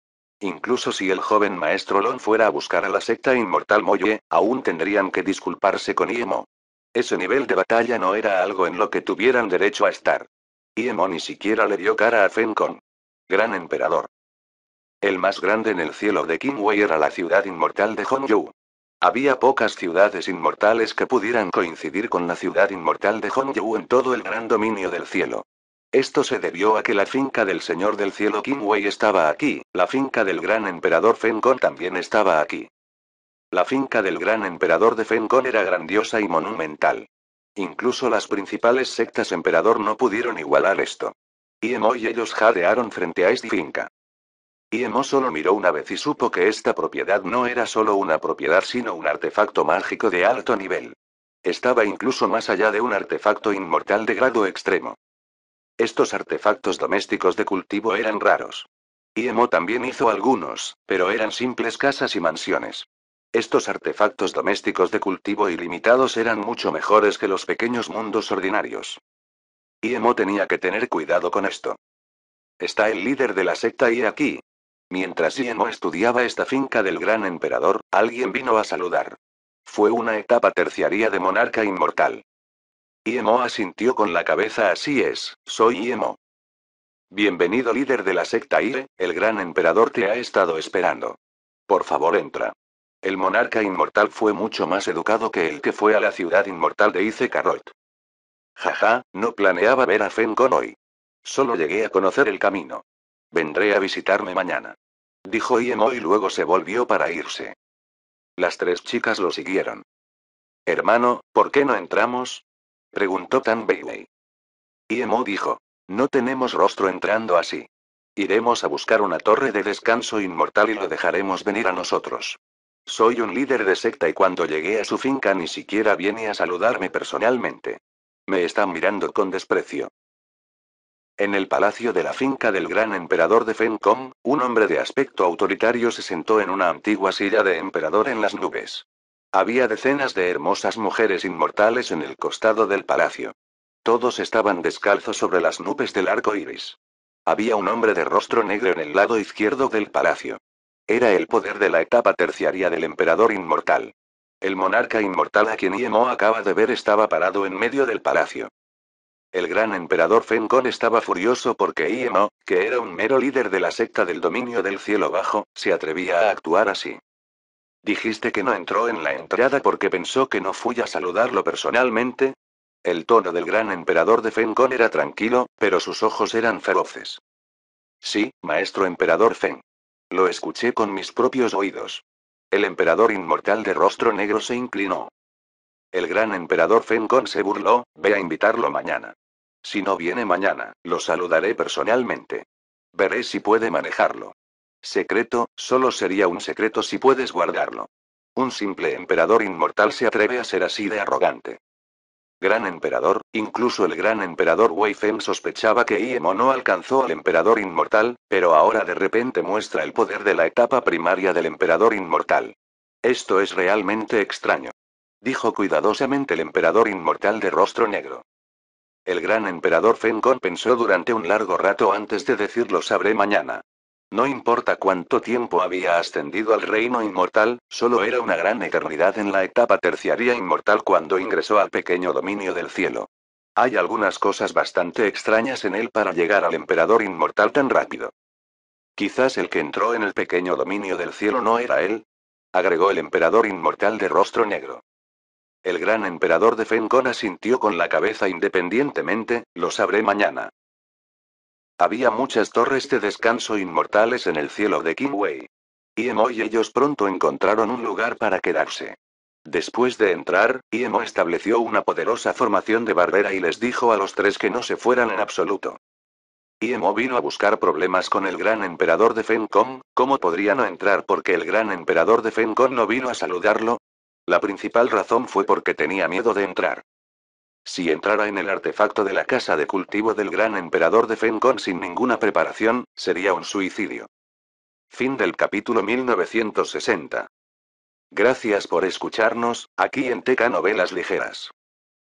Incluso si el joven maestro Lon fuera a buscar a la secta inmortal Moye, aún tendrían que disculparse con Iemo. Ese nivel de batalla no era algo en lo que tuvieran derecho a estar. Iemo ni siquiera le dio cara a Fenkon. Gran emperador. El más grande en el cielo de Qinwei era la ciudad inmortal de Hongzhou. Había pocas ciudades inmortales que pudieran coincidir con la ciudad inmortal de Hongzhou en todo el gran dominio del cielo. Esto se debió a que la finca del señor del cielo Qinwei estaba aquí, la finca del gran emperador Fenkon también estaba aquí. La finca del gran emperador de Fenkon era grandiosa y monumental. Incluso las principales sectas emperador no pudieron igualar esto. Iemo y ellos jadearon frente a esta finca. Iemo solo miró una vez y supo que esta propiedad no era solo una propiedad sino un artefacto mágico de alto nivel. Estaba incluso más allá de un artefacto inmortal de grado extremo. Estos artefactos domésticos de cultivo eran raros. Iemo también hizo algunos, pero eran simples casas y mansiones. Estos artefactos domésticos de cultivo ilimitados eran mucho mejores que los pequeños mundos ordinarios. Iemo tenía que tener cuidado con esto. Está el líder de la secta Ie aquí. Mientras Iemo estudiaba esta finca del gran emperador, alguien vino a saludar. Fue una etapa terciaria de monarca inmortal. Iemo asintió con la cabeza. Así es, soy Iemo. Bienvenido líder de la secta Ie, el gran emperador te ha estado esperando. Por favor entra. El monarca inmortal fue mucho más educado que el que fue a la ciudad inmortal de Izecarot. Jaja, no planeaba ver a Fenkon hoy. Solo llegué a conocer el camino. Vendré a visitarme mañana. Dijo Iemo y luego se volvió para irse. Las tres chicas lo siguieron. Hermano, ¿por qué no entramos? Preguntó Tan Beiwei. Iemo dijo. No tenemos rostro entrando así. Iremos a buscar una torre de descanso inmortal y lo dejaremos venir a nosotros. Soy un líder de secta y cuando llegué a su finca ni siquiera viene a saludarme personalmente. Me están mirando con desprecio. En el palacio de la finca del gran emperador de Fenkong, un hombre de aspecto autoritario se sentó en una antigua silla de emperador en las nubes. Había decenas de hermosas mujeres inmortales en el costado del palacio. Todos estaban descalzos sobre las nubes del arco iris. Había un hombre de rostro negro en el lado izquierdo del palacio. Era el poder de la etapa terciaria del emperador inmortal. El monarca inmortal a quien Iemo acaba de ver estaba parado en medio del palacio. El gran emperador Fenkon estaba furioso porque Iemo, que era un mero líder de la secta del dominio del cielo bajo, se atrevía a actuar así. ¿Dijiste que no entró en la entrada porque pensó que no fui a saludarlo personalmente? El tono del gran emperador de Fenkon era tranquilo, pero sus ojos eran feroces. Sí, maestro emperador Fen. Lo escuché con mis propios oídos. El emperador inmortal de rostro negro se inclinó. El gran emperador Fenkon se burló. Ve a invitarlo mañana. Si no viene mañana, lo saludaré personalmente. Veré si puede manejarlo. Secreto, solo sería un secreto si puedes guardarlo. Un simple emperador inmortal se atreve a ser así de arrogante. Gran emperador, incluso el gran emperador Wei Feng sospechaba que Iemo no alcanzó al emperador inmortal, pero ahora de repente muestra el poder de la etapa primaria del emperador inmortal. Esto es realmente extraño. Dijo cuidadosamente el emperador inmortal de rostro negro. El gran emperador Fenkon pensó durante un largo rato antes de decir lo sabré mañana. No importa cuánto tiempo había ascendido al reino inmortal, solo era una gran eternidad en la etapa terciaria inmortal cuando ingresó al pequeño dominio del cielo. Hay algunas cosas bastante extrañas en él para llegar al emperador inmortal tan rápido. Quizás el que entró en el pequeño dominio del cielo no era él, agregó el emperador inmortal de rostro negro. El gran emperador de Fencon asintió con la cabeza independientemente, lo sabré mañana. Había muchas torres de descanso inmortales en el cielo de Kimway. Emo y ellos pronto encontraron un lugar para quedarse. Después de entrar, Emo estableció una poderosa formación de barrera y les dijo a los tres que no se fueran en absoluto. Emo vino a buscar problemas con el gran emperador de Fencon. ¿Cómo podría no entrar porque el gran emperador de Fencon no vino a saludarlo? La principal razón fue porque tenía miedo de entrar. Si entrara en el artefacto de la casa de cultivo del gran emperador de Fencon sin ninguna preparación, sería un suicidio. Fin del capítulo 1960. Gracias por escucharnos, aquí en Teca Novelas Ligeras.